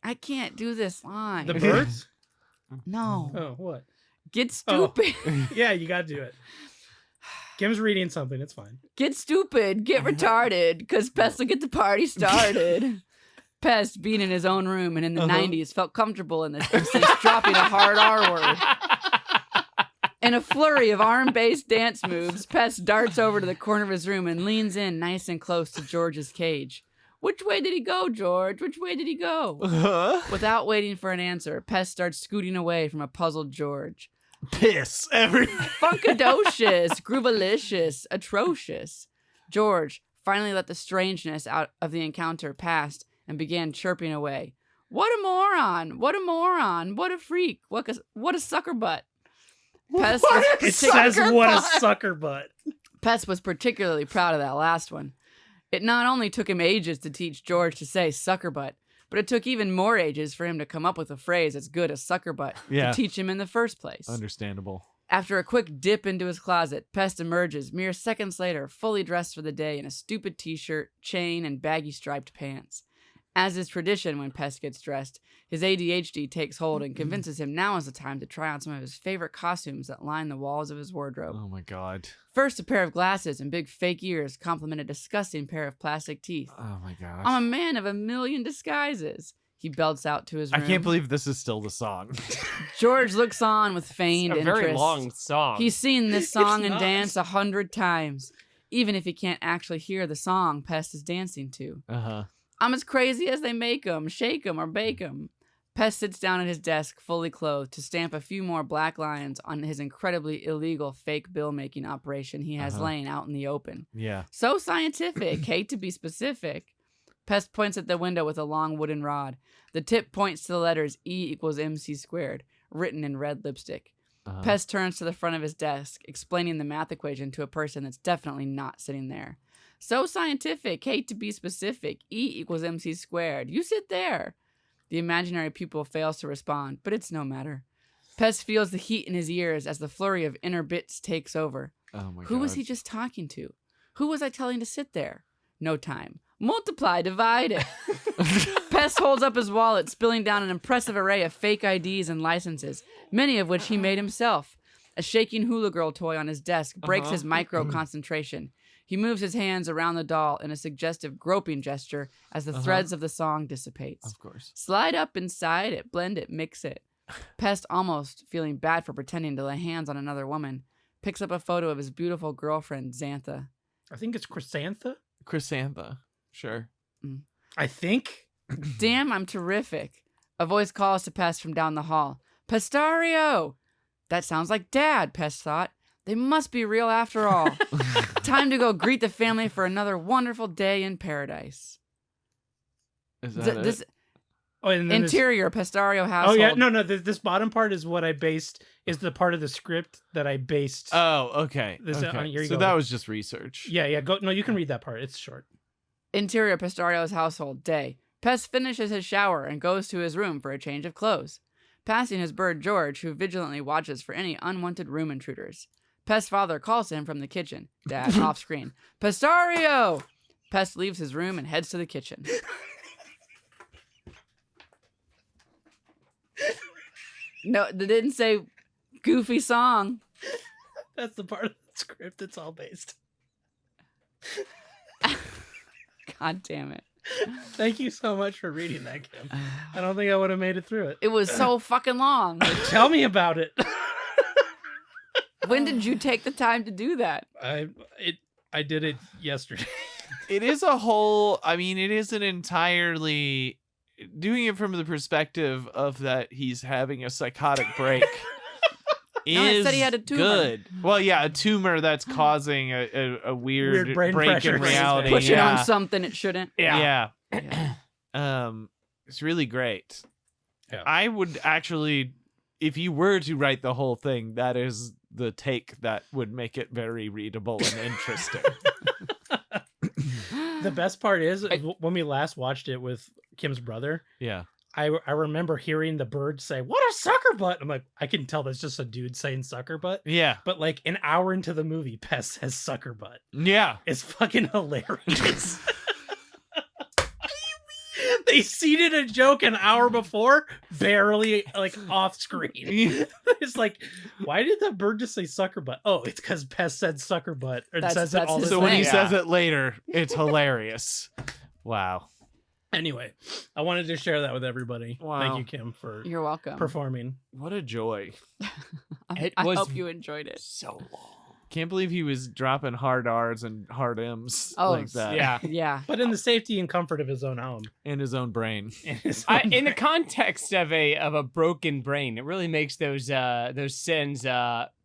I can't do this line. The birds? No. Oh, what? Get stupid. Yeah, you got to do it. Kim's reading something. It's fine. Get stupid. Get retarded. Because Pest will get the party started. Pest, being in his own room and in the 90s, felt comfortable in this instance, dropping a hard R word. In a flurry of arm-based dance moves, Pest darts over to the corner of his room and leans in nice and close to George's cage. Which way did he go, George? Which way did he go? Without waiting for an answer, Pest starts scooting away from a puzzled George. Piss everywhere. Funkadocious, groovalicious, atrocious. George finally let the strangeness out of the encounter past and began chirping away. What a moron! What a moron! What a freak! What a sucker butt! Pest It says what a sucker butt. Pest was particularly proud of that last one. It not only took him ages to teach George to say sucker butt, but it took even more ages for him to come up with a phrase as good as sucker butt to teach him in the first place. Understandable. After a quick dip into his closet, Pest emerges mere seconds later, fully dressed for the day in a stupid t-shirt, chain, and baggy striped pants. As is tradition when Pest gets dressed, his ADHD takes hold and convinces him now is the time to try on some of his favorite costumes that line the walls of his wardrobe. Oh my God. First, a pair of glasses and big fake ears complement a disgusting pair of plastic teeth. Oh my gosh. I'm a man of a million disguises, he belts out to his room. I can't believe this is still the song. George looks on with feigned It's a very interest. long song. He's seen this song and not. dance 100 times, even if he can't actually hear the song Pest is dancing to. Uh-huh. I'm as crazy as they make 'em, shake 'em or bake 'em. Pest sits down at his desk, fully clothed, to stamp a few more black lines on his incredibly illegal fake bill-making operation he has laying out in the open. Yeah. So scientific, hate to be specific. Pest points at the window with a long wooden rod. The tip points to the letters E = MC squared, written in red lipstick. Pest turns to the front of his desk, explaining the math equation to a person that's definitely not sitting there. So scientific, hate to be specific, E = MC squared. You sit there. The imaginary pupil fails to respond, but it's no matter. Pest feels the heat in his ears as the flurry of inner bits takes over. Oh my God. Who was he just talking to? Who was I telling to sit there? No time. Multiply, divide it. Pest holds up his wallet, spilling down an impressive array of fake IDs and licenses, many of which he made himself. A shaking hula girl toy on his desk breaks his micro-concentration. He moves his hands around the doll in a suggestive groping gesture as the threads of the song dissipates. Of course. Slide up inside it, blend it, mix it. Pest, almost feeling bad for pretending to lay hands on another woman, picks up a photo of his beautiful girlfriend, Xantha. I think it's Chrysantha. Chrysantha. Sure. I think. Damn, I'm terrific. A voice calls to Pest from down the hall. Pestario! That sounds like Dad, Pest thought. They must be real after all. Time to go greet the family for another wonderful day in paradise. Is that This it? Oh, and then interior Pestario oh household. yeah, no. This bottom part is what I based. Is the part of the script that I based. Oh, okay. This- okay. here you So go. that was just research. Yeah. Go. No, you can read that part. It's short. Interior Pestario's household day. Pest finishes his shower and goes to his room for a change of clothes, passing his bird George, who vigilantly watches for any unwanted room intruders. Pest's father calls to him from the kitchen. Dad, off screen. Pestario! Pest leaves his room and heads to the kitchen. No, they didn't say goofy song. That's the part of the script that's all based. God damn it. Thank you so much for reading that, Kim. I don't think I would have made it through it. It was so fucking long. Tell me about it. When did you take the time to do that? I did it yesterday. It is a whole, I mean, it isn't entirely doing it from the perspective of that he's having a psychotic break. No, it is said he had a tumor. good. Well, yeah, a tumor that's causing a weird, Weird brain break pressure. in reality. Pushing yeah. on something it shouldn't. Yeah. Yeah. It's really great. Yeah. I would actually, if you were to write the whole thing, that is the take that would make it very readable and interesting. The best part is when we last watched it with Kim's brother, Yeah. I remember hearing the bird say, "What a sucker butt!" I'm like, I can tell that's just a dude saying sucker butt. Yeah. But like an hour into the movie, Pest says sucker butt. Yeah. It's fucking hilarious. They seeded a joke an hour before, barely like off screen. It's like, why did that bird just say sucker butt? Oh, it's because Pest said sucker butt. Or That's- says it that's all the his So time. when he thing. says it later, it's hilarious. Wow. Anyway, I wanted to share that with everybody. Wow. Thank you, Kim, for You're welcome. performing. What a joy. I was hope you enjoyed it. so long. Can't believe he was dropping hard R's and hard M's Oh, like that. Yeah. Yeah. But in the safety and comfort of his own home. In his own brain. In his In own the brain. context of a broken brain, it really makes those sins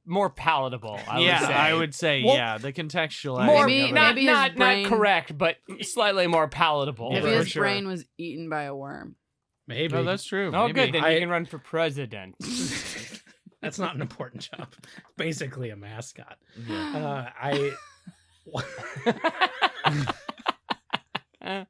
more palatable. I would say, Well, yeah, the contextualizing more Maybe- of it. not maybe his not brain- not correct, but slightly more palatable. Maybe for his sure. brain was eaten by a worm. Maybe. No, that's true. Oh, Maybe. good. Then I- you can run for president. That's not an important job. Basically a mascot. Yeah. I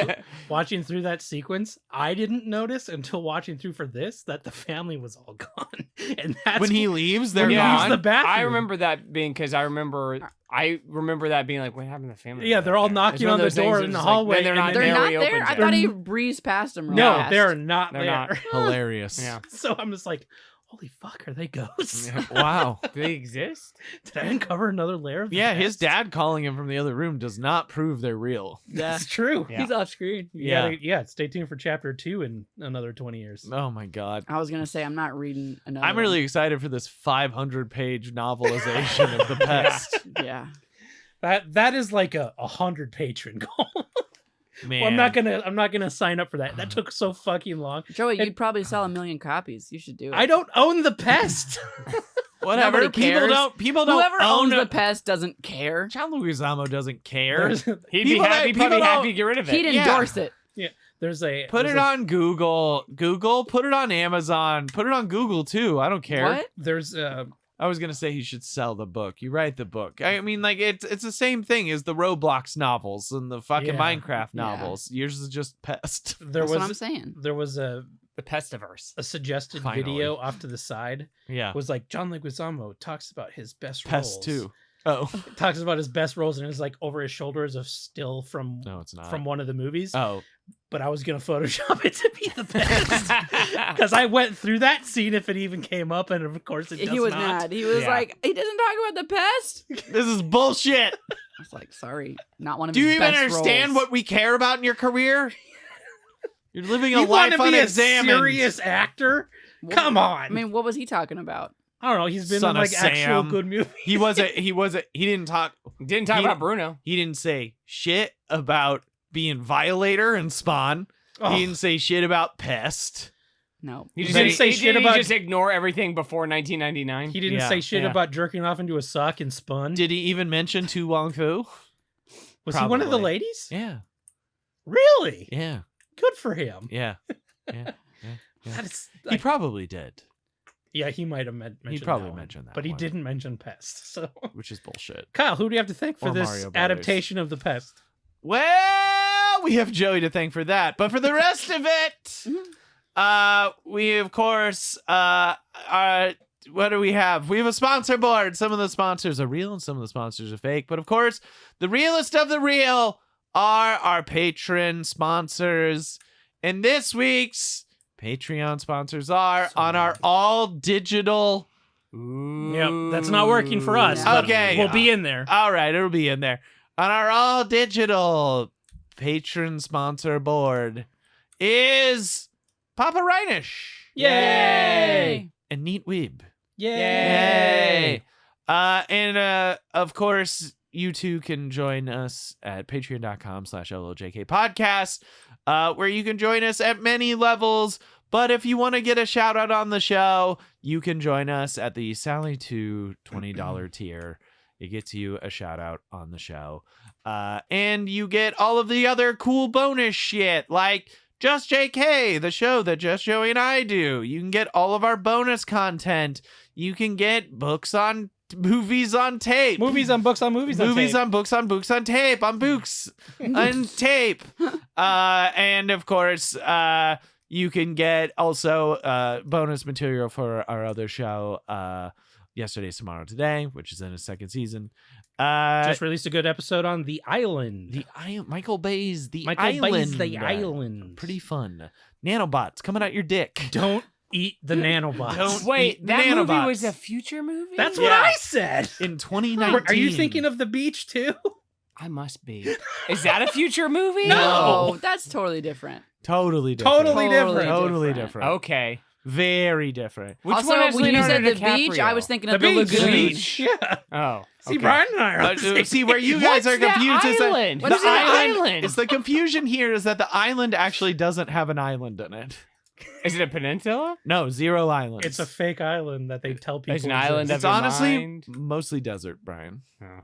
was watching through that sequence. I didn't notice until watching through for this that the family was all gone, and that's When he leaves, they're when he leaves gone. the bathroom. I remember that being because I remember that being like, what happened to the family? Yeah, they're all It's knocking one on of the those things door that's in the like, hallway, they're and not then They're there. not he there. opens I it. thought he breezed past them. Real No, fast. they're not They're there. not. Hilarious. Yeah. So I'm just like, holy fuck, are they ghosts? Wow. Do they exist? Did I uncover another layer of the Yeah, his past? dad calling him from the other room does not prove they're real. Yeah. That's true. Yeah. He's off screen. Yeah, stay tuned for chapter 2 in another 20 years. Oh my god. I was gonna say I'm not reading another. I'm really excited for this 500-page novelization of the pest. one. Yeah. That is like a 100 patron goal. Man. Well, I'm not gonna sign up for that. That took so fucking long. Joey, And- you'd probably sell 1 million copies. You should do it. I don't own the pest. Whatever. Nobody People cares. don't Whoever own owns a- the pest doesn't care. John Leguizamo doesn't care. There's, He'd be People happy. that- Probably people happy don't- to get rid of it. He'd Yeah. endorse it. there's a Put there's it a- on Google. Put it on Amazon. Put it on Google too. I don't care. What? There's I was gonna say he should sell the book. You write the book. I mean, like it's the same thing as the Roblox novels and the fucking Yeah. Minecraft Yeah. novels. Yours is just pest. there That's what I'm was saying. there was a The Pestiverse. suggested Finally. video off to the side. Yeah. Was like John Leguizamo talks about his best Pest roles. too. Oh Talks about his best roles, and it's like over his shoulder is a still from no, it's not. from one of the movies. Oh, But I was gonna Photoshop it to be the best because I went through that scene if it even came up, and of course it does He was not. mad. He was Yeah. like, he doesn't talk about the pest. this is bullshit. I was like, sorry, not one of Do you his even best understand roles. what we care about in your career? You're living a You want life to be a unexamined. serious actor? What- Come on! I mean, what was he talking about? I don't know. He's been Son in of like actual Sam. good movies. He didn't talk. Didn't talk He- about Bruno. He didn't say shit about being Violator and Spawn. Oh, He didn't say shit about Pest. No. He didn't say shit about- just ignore everything before 1999. he didn't Yeah, say shit yeah. about jerking off into a sock and Spun. Did he even mention Tu Wong Fu? Was he one of the Probably. ladies? Yeah, Really? yeah, Good for him. yeah, yeah. That is, He probably did, yeah, he might have mentioned. He probably that one, mentioned that but he one. didn't mention Pest. So, which is bullshit. Kyle, who do you have to thank for Or this Mario Brothers. adaptation of the Pest? Well, we have Joey to thank for that, but for the rest of it, we of course, what do we have? We have a sponsor board. Some of the sponsors are real and some of the sponsors are fake, but of course, the realest of the real are our patron sponsors. And this week's Patreon sponsors are on our all digital. Yep, that's not working for us. Yeah. but Okay. we'll be in there. All right, it'll be in there. On our all digital patron sponsor board is Papa Reinish Yay! and Neat Weeb. Yay! And of course, you too can join us at patreon.com/LOJK podcast, where you can join us at many levels. But if you want to get a shout out on the show, you can join us at the Sally to $20 tier. It gets you a shout out on the show. And you get all of the other cool bonus shit like Just JK, the show that Just Joey and I do. You can get all of our bonus content. You can get books on movies on tape. Movies on books on movies on Movies tape. on books on books on tape. On books on tape. And of course, you can get also bonus material for our other show, Yesterday's Tomorrow Today, which is in its second season. Just released a good episode on The Island. Michael Bay's The Michael Island. Bay's The Island. Pretty fun. Nanobots coming out your dick. Don't eat the nanobots. Don't Wait, eat that movie nanobots. was a future movie? That's Yeah. what I said. In 2019. Are you thinking of The Beach too? I must be. Is that a future movie? No. That's totally different. Totally different. Totally different. Totally different. different. Okay. Very different. Which also, one has when you Leonardo said the beach, DiCaprio? I was thinking The of the beach. lagoon. The beach. Yeah. Oh. See, okay. Brian and I are on the same See where you guys What's are confused. The is that island? the What's the island. island? It's the confusion here is that the island actually doesn't have an island in it. Is it a peninsula? No, 0 islands. It's a fake island that they tell people. There's an exist. island of It's your honestly mind. mostly desert, Brian. Oh.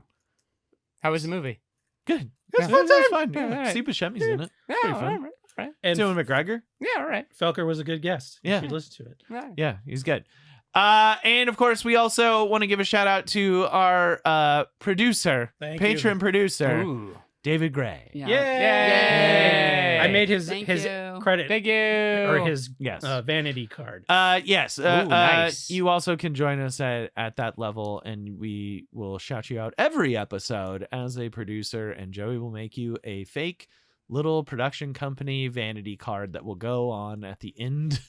How was the movie? Good. It's Yeah. fun. It's fun. Yeah, Yeah. all right. Steve Buscemi's in it. Yeah, pretty all fun. right, all right. And Ewan McGregor. Yeah, all right. Felker was a good guest. Yeah. You should listen to it. All right. Yeah, he's good. And of course, we also want to give a shout out to our producer, Thank patron you. producer, Ooh. David Gray. Yeah. Yay! I made his Thank his you. credit Thank you. or his Yes. vanity card. Yes. Ooh, nice. You also can join us at that level, and we will shout you out every episode as a producer, and Joey will make you a fake little production company vanity card that will go on at the end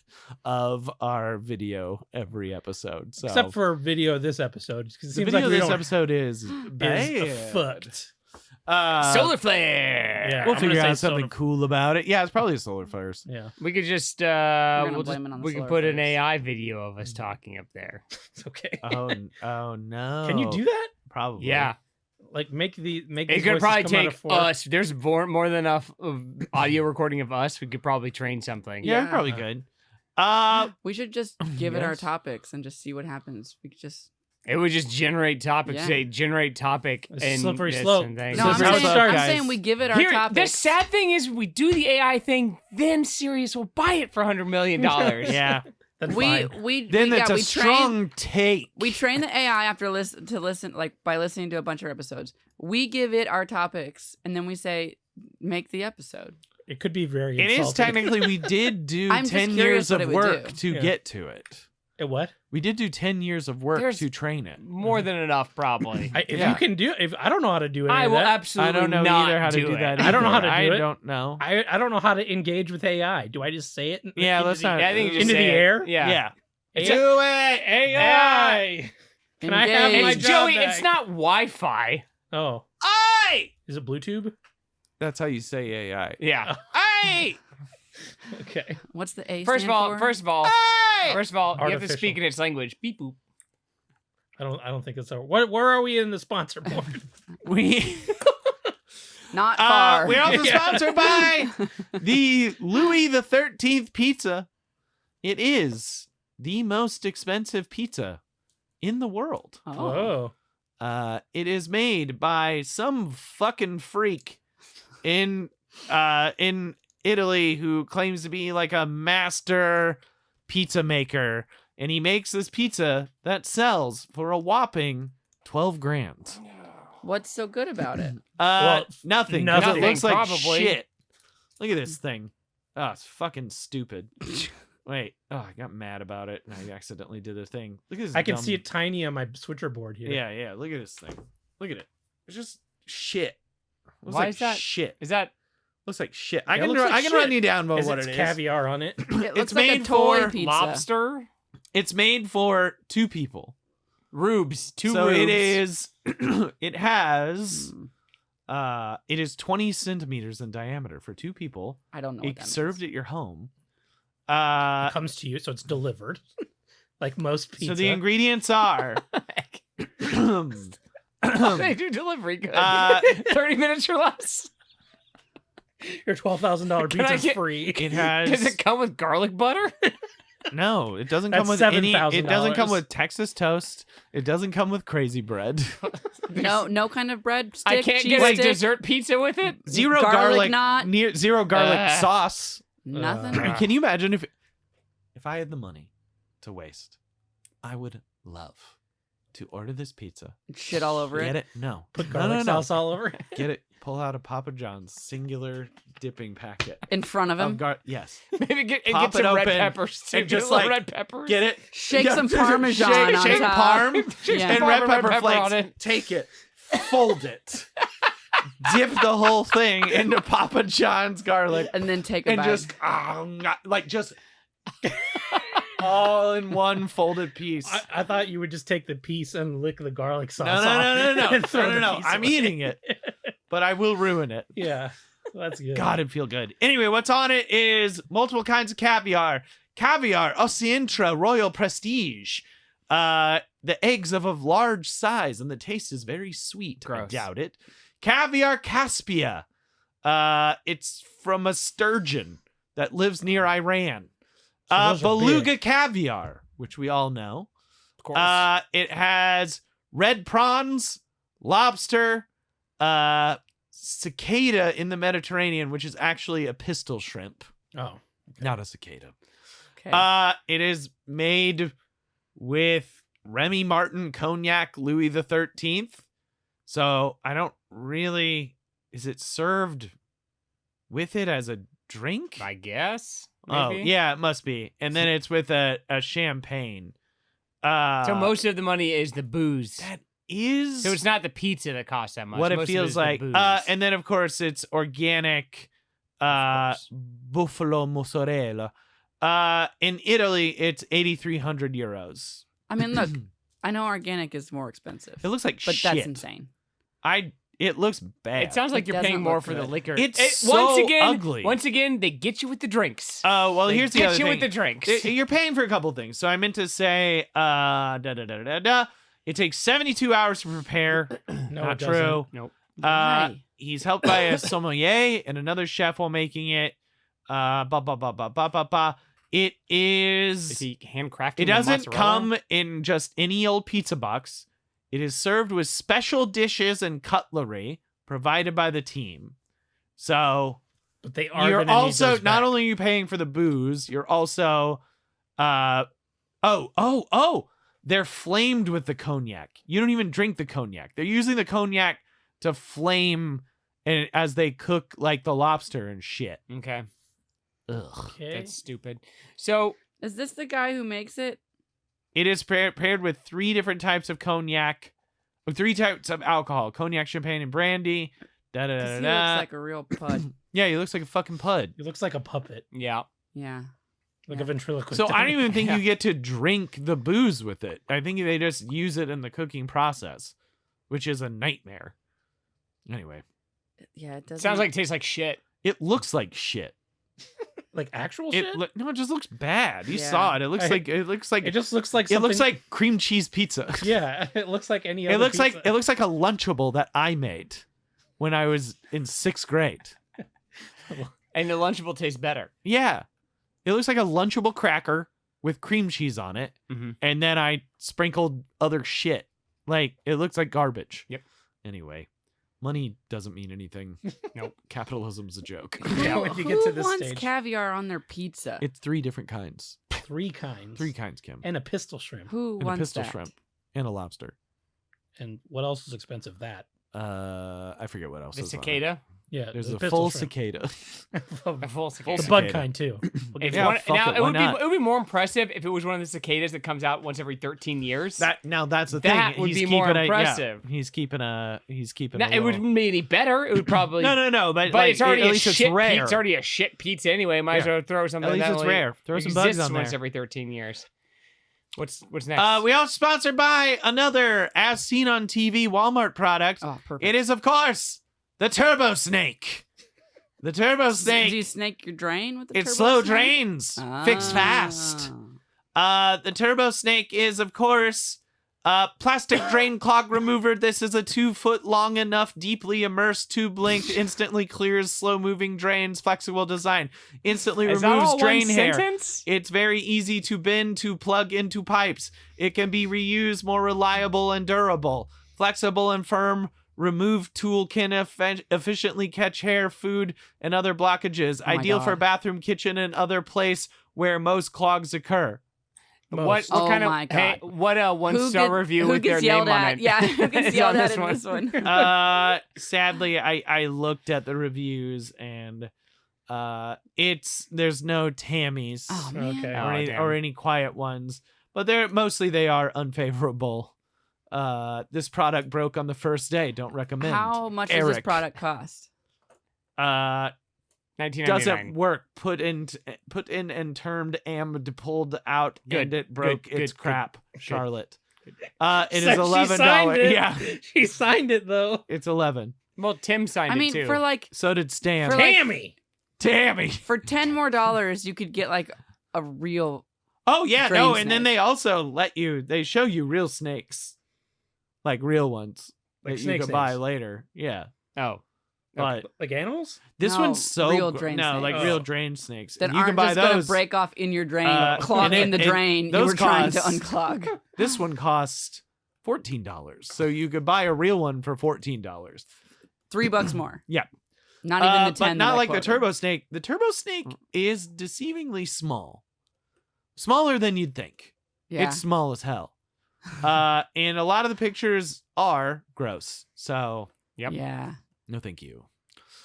of our video every episode. So Except for video of this episode, because it the seems video like of we this don't episode is is bad. fucked. Solar flare. Yeah. We'll I'm figure gonna out say something solar- cool about it. Yeah, it's probably solar flares. Yeah, We could just gonna blame it on the we could solar put an flares. AI video of us talking up there. it's okay. Oh no! Can you do that? Probably. Yeah. Like make It these could voices probably come out take of four? us. There's more than enough of audio recording of us. We could probably train something. Yeah, Yeah. probably good. We should just give it our Yes. topics and just see what happens. We could just. It would just generate topics. Yeah. Say generate topic It's and slippery this slope. and thing. No, So I'm this is how it saying, starts, I'm guys. saying we give it our Here, the topics. sad thing is, we do the AI thing, then Sirius will buy it for $100 million. Yeah. Then we fine. Then we, it's a we strong take. We train the AI after listen like by listening to a bunch of episodes. We give it our topics and then we say make the episode. It could be very. It is insulting. technically we did do I'm just 10 curious years what of it would work do. to Yeah. get to it. What? We did do 10 years of work There's- to train it. More than enough, probably. If Yeah. you can do, if I don't know how to do any I of will that. absolutely I don't know not either how to do it. that. I don't know how to either. do I it. don't know. I don't know how to engage with AI. Do I just say it? Yeah, into let's the- not. Yeah, I think you just into say the it. air. Yeah. Yeah. AI. Do it. AI. Can I have Engage. my It's job Joey, back? it's not Wi-Fi. Oh, Aye. is it Bluetooth? That's how you say AI. Yeah. Aye. Okay. What's the A? First of stand all, for? first of all, you have to Artificial. speak in its language. Beep boop. I don't think it's over. Where are we in the sponsor board? We Not far. we're also Yeah. sponsored by the Louis the 13th pizza. It is the most expensive pizza in the world. Oh. Whoa. It is made by some fucking freak in Italy who claims to be like a master pizza maker, and he makes this pizza that sells for a whopping 12 grand. What's so good about it? Nothing. 'cause nothing, It looks like probably. shit. Look at this thing. Oh, it's fucking stupid. Wait. Oh, I got mad about it and I accidentally did a thing. Look at this. I can dumb- see it tiny on my switcher board here. Yeah. Look at this thing. Look at it. It's just shit. Looks Why like is that- shit. Is that Looks like shit. Yeah, I it can looks like I can run shit. you down about Is what it it is. caviar on it? It looks It's like a made toy for pizza. lobster? It's made for 2 people. Rubes. Two So rubes. it is. It has. Mm, It is 20 centimeters in diameter for 2 people. I don't know. What that It's served means. at your home. It comes to you, so it's delivered, like most pizza. So the ingredients are. They do delivery good. 30 minutes or less. Your $12,000 Can I pizza's get- free. It has. Does it come with garlic butter? No, it doesn't That's come with any. It doesn't come $7,000. with Texas toast. It doesn't come with crazy bread. No kind of bread stick. I can't cheese get like stick, dessert pizza with it. Zero Garlic garlic. knot? Zero garlic sauce. Nothing. Can you imagine if I had the money to waste, I would love to order this pizza. Shit all over Get it. it? No. Put No, garlic no. sauce all over it. Get it. Pull out a Papa John's singular dipping packet. In front of him. Yes. Maybe get Pop some it red open peppers too. and just, Get a little like, red peppers. Get it? Shake Yeah. some Parmesan Shake, on shake top. parm Yeah. and red pepper pepper flakes. on it. Take it. Fold it. Dip the whole thing into Papa John's garlic. And then take a And bite. just like just all in one folded piece. I thought you would just take the piece and lick the garlic sauce No, off. no. and throw the No. piece I'm away. eating it, but I will ruin it. Yeah, that's good. God, it'd feel good. Anyway, what's on it is multiple kinds of caviar. Caviar Ocientra Royal Prestige. The eggs of a large size, and the taste is very sweet. I Gross. doubt it. Caviar Caspia. It's from a sturgeon that lives near Iran. So those are Beluga big. caviar, which we all know. Of course. It has red prawns, lobster, cicada in the Mediterranean, which is actually a pistol shrimp, Oh, not a cicada. Okay. It is made with Remy Martin Cognac Louis the 13th. So I don't really. Is it served with it as a drink? I guess. Oh Maybe? yeah, it must be. And then it's with a champagne. So most of the money is the booze. That is. So it's not the pizza that costs that much. what it Most of feels is the like. booze. And then of course it's organic course. buffalo mozzarella. In Italy it's 8,300 euros. I mean, look, I know organic is more expensive, It looks like but shit. that's insane. It looks bad. It sounds like It you're paying doesn't more look for the good. liquor. It's so ugly. Once again, they get you with the drinks. Oh well, They here's the get other you thing. with the drinks. You're paying for a couple things. So I meant to say, it takes 72 hours to prepare. No, Not it true. Nope. Why? He's helped by a sommelier and another chef while making it. It Is is. he handcrafting? It the doesn't mozzarella? come in just any old pizza box. It is served with special dishes and cutlery provided by the team. So But they are. you're gonna need also those not back. only are you paying for the booze, you're also they're flamed with the cognac. You don't even drink the cognac. They're using the cognac to flame and as they cook like the lobster and shit. Okay, Ugh. Okay. that's stupid. So Is this the guy who makes it? It is paired with 3 different types of cognac, or 3 types of alcohol: cognac, champagne, and brandy. Da da 'Cause da he da. looks like a real pud. Yeah, he looks like a fucking pud. He looks like a puppet, yeah, Yeah. like Yeah. a ventriloquist. So I don't even think Yeah. you get to drink the booze with it. I think they just use it in the cooking process, which is a nightmare. Anyway, Yeah, it doesn't. sounds like it tastes like shit. it looks like shit. like actual shit. No, it just looks bad. You Yeah. saw it. It looks I- like it looks like It just looks like it looks something- like cream cheese pizza. Yeah, it looks like any other. It looks like pizza. it looks like a Lunchable that I made when I was in 6th grade. And the Lunchable tastes better. Yeah. It looks like a Lunchable cracker with cream cheese on it. Mhm. And then I sprinkled other shit. Like, it looks like garbage. Yep. Anyway, money doesn't mean anything. Nope. Capitalism's a joke. Yeah, when you get Who to this wants stage. caviar on their pizza? It's 3 different kinds. 3 kinds. 3 kinds, Kim. And a pistol shrimp. Who And a wants pistol that? shrimp. And a lobster. And what else is expensive? That. I forget what else The is on it. cicada. Yeah, There's the a pistol full shrimp. cicada. A full cicada. The bug cicada. kind too. We'll give If you Yeah, one, fuck now it, it why would not? be more impressive if it was one of the cicadas that comes out once every 13 years. Now that's the That thing. would He's be more keeping impressive. he's keeping now, a it little- wouldn't be any better. It would probably No, but But it's already at a least shit it's rare. pizza. It's already a shit pizza anyway. Might as Yeah. well throw something. At least that it's only rare. Throw some bugs exists on once there. every 13 years. What's next? We are sponsored by another as seen on TV Walmart product. Oh, perfect. It is, of course, the Turbo Snake. The Turbo Do you Snake. snake your drain with the It turbo slow snake? drains. Fix fast. The Turbo Snake is, of course, plastic drain clog remover. This is a 2-foot long enough, deeply immersed, tube linked, instantly clears slow moving drains, flexible design, instantly Is that removes all drain one hair. sentence? It's very easy to bend to plug into pipes. It can be reused, more reliable and durable. Flexible and firm. Remove tool can efficiently catch hair, food, and other blockages. my Ideal for God. bathroom, kitchen, and other place where most clogs occur. What Oh kind of my hey, God. what a one-star review with their name on it? Yeah, who gets is yelled on at this in one. this one? Sadly, I looked at the reviews and there's no Tammys Oh man. Okay. Oh, damn. or any quiet ones, but they are unfavorable. This product broke on the first day. Don't recommend. How much does this Eric. product cost? $19.99. Doesn't work. Put in and termed and pulled out Good, and it broke. good, It's good, crap, good. Charlotte. It is She $11. signed it. Yeah, She signed it though. it's 11. Well, Tim signed I mean, it too. for like So did Stan. For like- Tammy. Tammy. for $10 more, you could get like a real. Oh yeah, Drain no, and then snake. they also they show you real snakes, like real ones Like that you snake could buy snakes. later. Yeah, oh, but Like animals? this No, one's so real gr- drain no, snakes. like Oh. real drain snakes. That And you aren't can buy just gonna those. break off in your drain, Oh. clog and in the it- drain you those were trying to cost- unclog. This one cost $14, so you could buy a real one for $14. $3 more. Yeah. Not even the 10. but that not I like the quoted. Turbo Snake. The Turbo Snake is deceivingly small, smaller than you'd think. Yeah. It's small as hell. And a lot of the pictures are gross. So Yep. Yeah. no thank you.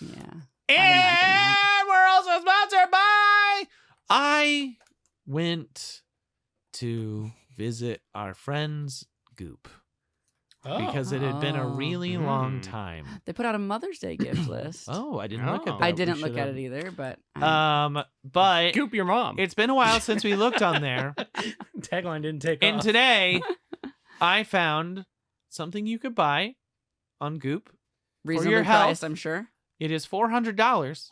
Yeah. And we're also sponsored by. I went to visit our friends Goop because it had been a Oh. really long time. They put out a Mother's Day gift list. Oh, I didn't look at Oh. that. I We didn't look at should've- it either, but But Goop your mom. it's been a while since we looked on there. Tagline didn't take And off. today I found something you could buy on Goop. reasonably your health. priced, I'm sure. It is $400.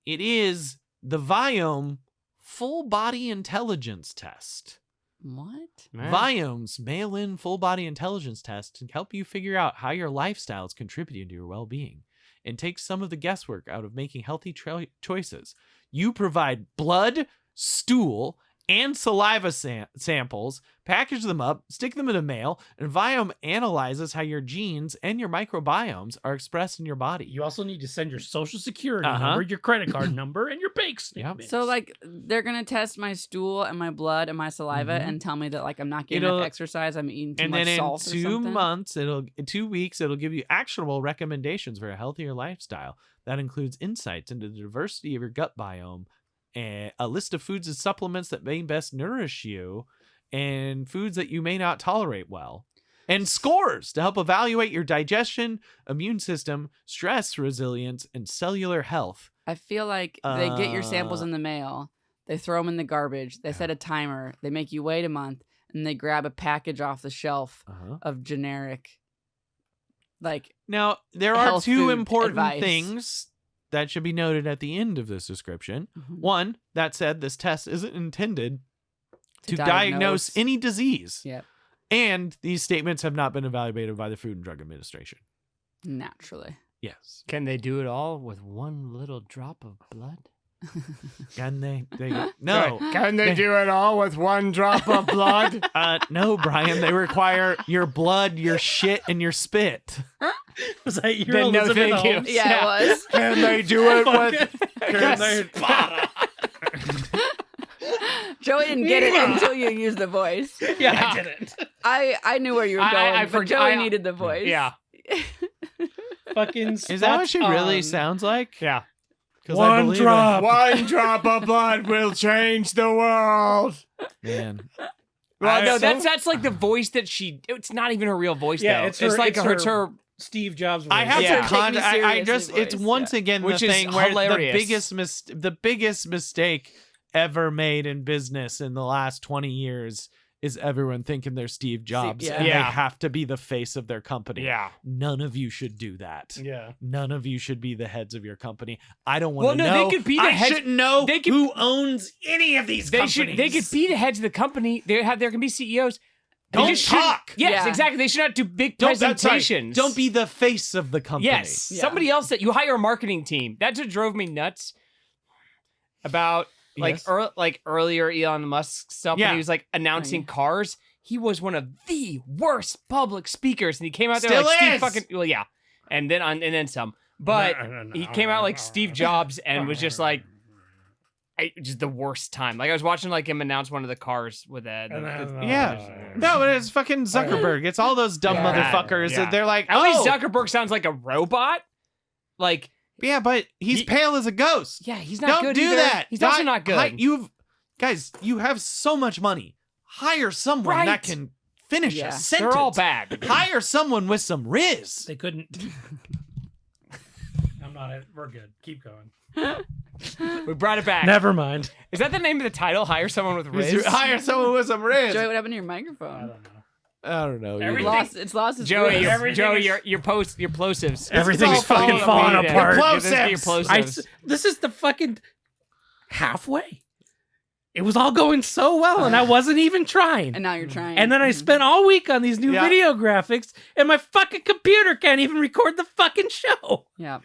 It is the Viome Full Body Intelligence Test. What? Viome's mail-in full body intelligence test can help you figure out how your lifestyle is contributing to your well-being and take some of the guesswork out of making healthy choices. You provide blood, stool, and saliva samples, package them up, stick them in the mail, and Viome analyzes how your genes and your microbiomes are expressed in your body. You also need to send your social security Uh-huh. number, your credit card number, and your bank statement. So like they're gonna test my stool and my blood and my saliva Mhm. and tell me that like I'm not getting It'll- enough exercise, I'm eating too And much then in salt or 2 something. months, in 2 weeks, it'll give you actionable recommendations for a healthier lifestyle. That includes insights into the diversity of your gut biome, and a list of foods and supplements that may best nourish you, and foods that you may not tolerate well, and scores to help evaluate your digestion, immune system, stress resilience, and cellular health. I feel like they get your samples in the mail, they throw them in the garbage, they set a timer, they make you wait a month, and they grab a package off the shelf of generic, like Now, there are health 2 food important advice. things that should be noted at the end of this description. mhm. One, that said, this test isn't intended to diagnose diagnose. any disease. Yep, And these statements have not been evaluated by the Food and Drug Administration. naturally. Yes. Can they do it all with one little drop of blood? Can they no. Can they do it all with one drop of blood? No, Brian. They require your blood, your shit, and your spit. Was that your Then no, Elizabeth thank you. Holmes? Yeah, it was. Can they do it with? Can they- Joey didn't get it until you used the voice. Yeah, I didn't. I knew where you were I going, but forgot- Joey needed the voice. Yeah, Fucking Is that what she really spot sounds like? yeah. 'Cause I One believe it. drop. One drop of blood will change the world. Man. Well, no, So- that's like the voice that she. It's not even her real voice. Yeah, though. it's her- like it's her- her. Steve Jobs. I have voice. Yeah. to Take me I just seriously it's voice, once yeah. again Which the is thing where hilarious. the biggest mistake ever made in business in the last 20 years is everyone thinking they're Steve Jobs yeah. and they Yeah. have to be the face of their company. Yeah. None of you should do that. Yeah. None of you should be the heads of your company. I don't want Well, to no, know. they could be the I heads- shouldn't know they could- who owns any of these They companies. should. They could be the heads of the company. There can be CEOs. They Don't just shouldn't- talk. Yes, Yeah. exactly. They should not do big Don't, sorry, presentations. don't be the face of the company. Yes, Yeah. somebody else that you hire a marketing team. That just drove me nuts. About Yes. earlier Elon Musk stuff when Yeah. he was like announcing cars. He was one of the worst public speakers, and he came out there Still like Steve is. fucking yeah, and then some. But he came out like Steve Jobs and was just like. Just the worst time. Like I was watching like him announce one of the cars with Yeah. No, but it's fucking Zuckerberg. It's all those dumb Yeah. motherfuckers. Yeah. They're like, At least oh, Zuckerberg sounds like a robot. Like yeah, but he's He- pale as a ghost. yeah, he's not Don't good do either. that. He's also not good. Guys, you have so much money. Hire someone Right. that can finish Yeah. a sentence. They're all bad. Hire someone with some riz. They couldn't. I'm not. We're good. Keep going. We brought it back. Never mind. Is that the name of the title? Hire someone with riz. Hire someone with some riz. Joey, what happened to your I microphone? don't know. I don't know. Everything- It's lost its Joey, roots. Everything your plosives. Everything's It's all fucking falling apart. apart. Your plosives. This is the fucking halfway. It was all going so well, and I wasn't even trying. And now you're trying. And then I spent all week on these new Yeah. video graphics, and my fucking computer can't even record the fucking show. Yeah.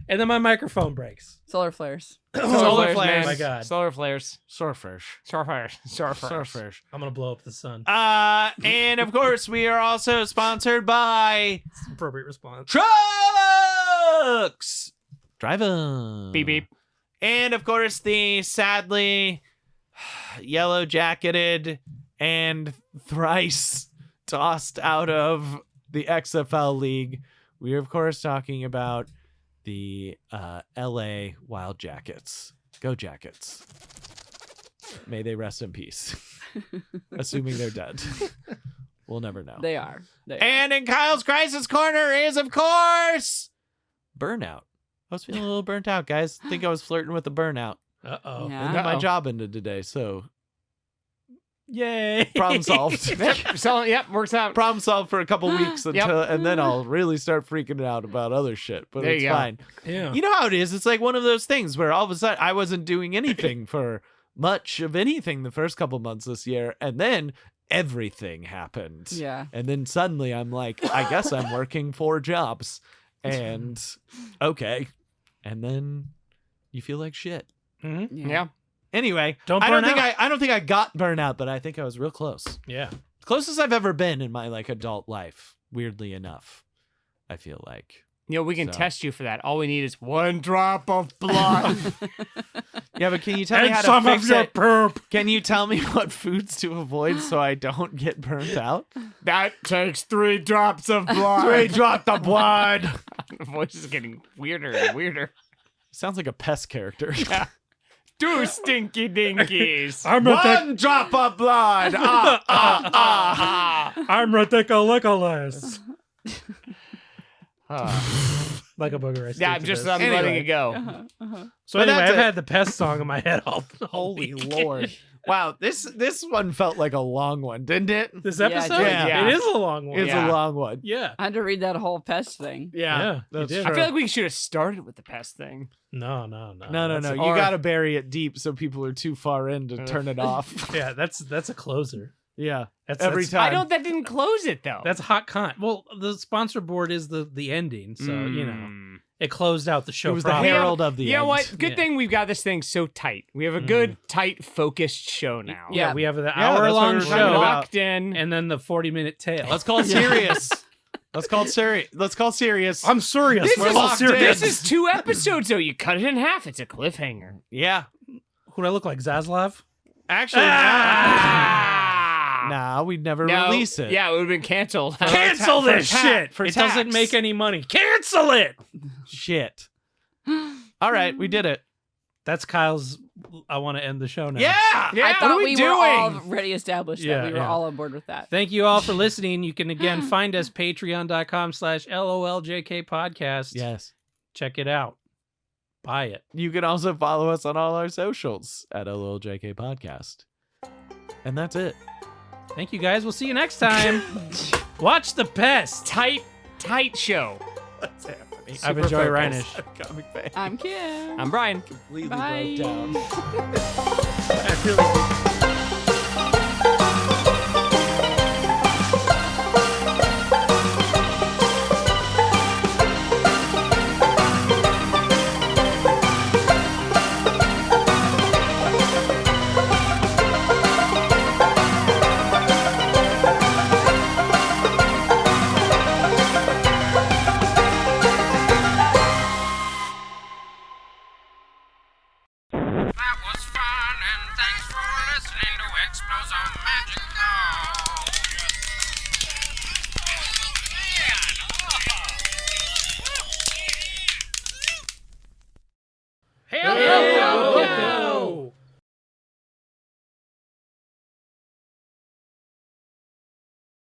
And then my microphone breaks. Solar flares. Solar flares, flares. oh my God. Solar flares. Surfers. Solar flares. Solar flares. Surfers. I'm gonna blow up the sun. And of course, we are also sponsored by Appropriate response. Trucks. Drive 'em. Beep beep. And of course, the sadly yellow jacketed and thrice tossed out of the XFL League. We are, of course, talking about the LA Wild Jackets. Go Jackets. May they rest in peace. Assuming they're dead. We'll never know. They are. And in Kyle's Crisis Corner is, of course, burnout. I was feeling a little burnt out, guys. I think I was flirting with a burnout. Uh-oh. Yeah. And then my job ended today, so Yay. problem solved. Yep, works out. Problem solved for a couple weeks Yep. until, and then I'll really start freaking out about other shit. But There it's you go. fine. Yeah. You know how it is. It's like one of those things where all of a sudden I wasn't doing anything for much of anything the first couple months this year, and then everything happened. Yeah. And then suddenly I'm like, I guess I'm working 4 jobs. And okay. And then you feel like shit. Mm-hmm. Yeah. Anyway, Don't I burn don't think I got burnt out, but I think I was real close. Yeah. Closest I've ever been in my like adult life, weirdly enough. I feel like. We can So. test you for that. All we need is 1 drop of blood. Yeah, but can you tell me And how some to of fix your it? poop. Can you tell me what foods to avoid so I don't get burnt out? That takes 3 drops of blood. 3 drops of blood. The voice is getting weirder and weirder. Sounds like a pest character. 2 stinky dinkies. I'm a 1 drop of blood. I'm ridiculous. Like a booger. I Yeah, I'm stick to just this. letting Anyway. it go. So But anyway, that's I've it. had the pest song in my head all. Holy Lord. Wow, this one felt like a long one, didn't it? This Yeah, episode, yeah. it is a long one. It's Yeah. a long one. Yeah. I had to read that whole pest thing. Yeah, you that's did. I true. feel like we should have started with the pest thing. No. No. That's- You or- got to bury it deep so people are too far in to turn it off. Yeah, that's a closer. Yeah. That's Every that's- time. That didn't close it though. That's hot con. Well, the sponsor board is the ending, so you know it closed out the show. It was the properly. herald of the You know end. what? Good Yeah. thing we've got this thing so tight. We have a good, tight, focused show now. Yeah, we have the that's hour-long what we were talking show about. Locked in. and then the 40-minute tail. Let's call it serious. Let's call serious. I'm serious. This We're is, locked in. this is 2 episodes, though. You cut it in half. It's a cliffhanger. Yeah. Who do I look like, Zaslav? Actually, Ah! nah, we'd never No. release it. Yeah, it would have been canceled. Cancel for this shit. for It tax. doesn't make any money. Cancel it. Shit. All right, we did it. That's Kyle's. I want to end the show now. Yeah. Yeah, I what thought are we doing? were already established Yeah, that we were yeah. all on board with that. Thank you all for listening. You can again find us patreon.com/LOLJK podcast. Yes. Check it out. Buy it. You can also follow us on all our socials at LOLJK Podcast. And that's it. Thank you guys. We'll see you next time. Watch The Pest. Tight show. What's happening? I've Super enjoyed focused. Reinish. Comic fan. I'm Kim. I'm Brian. Completely Bye. broke down. I really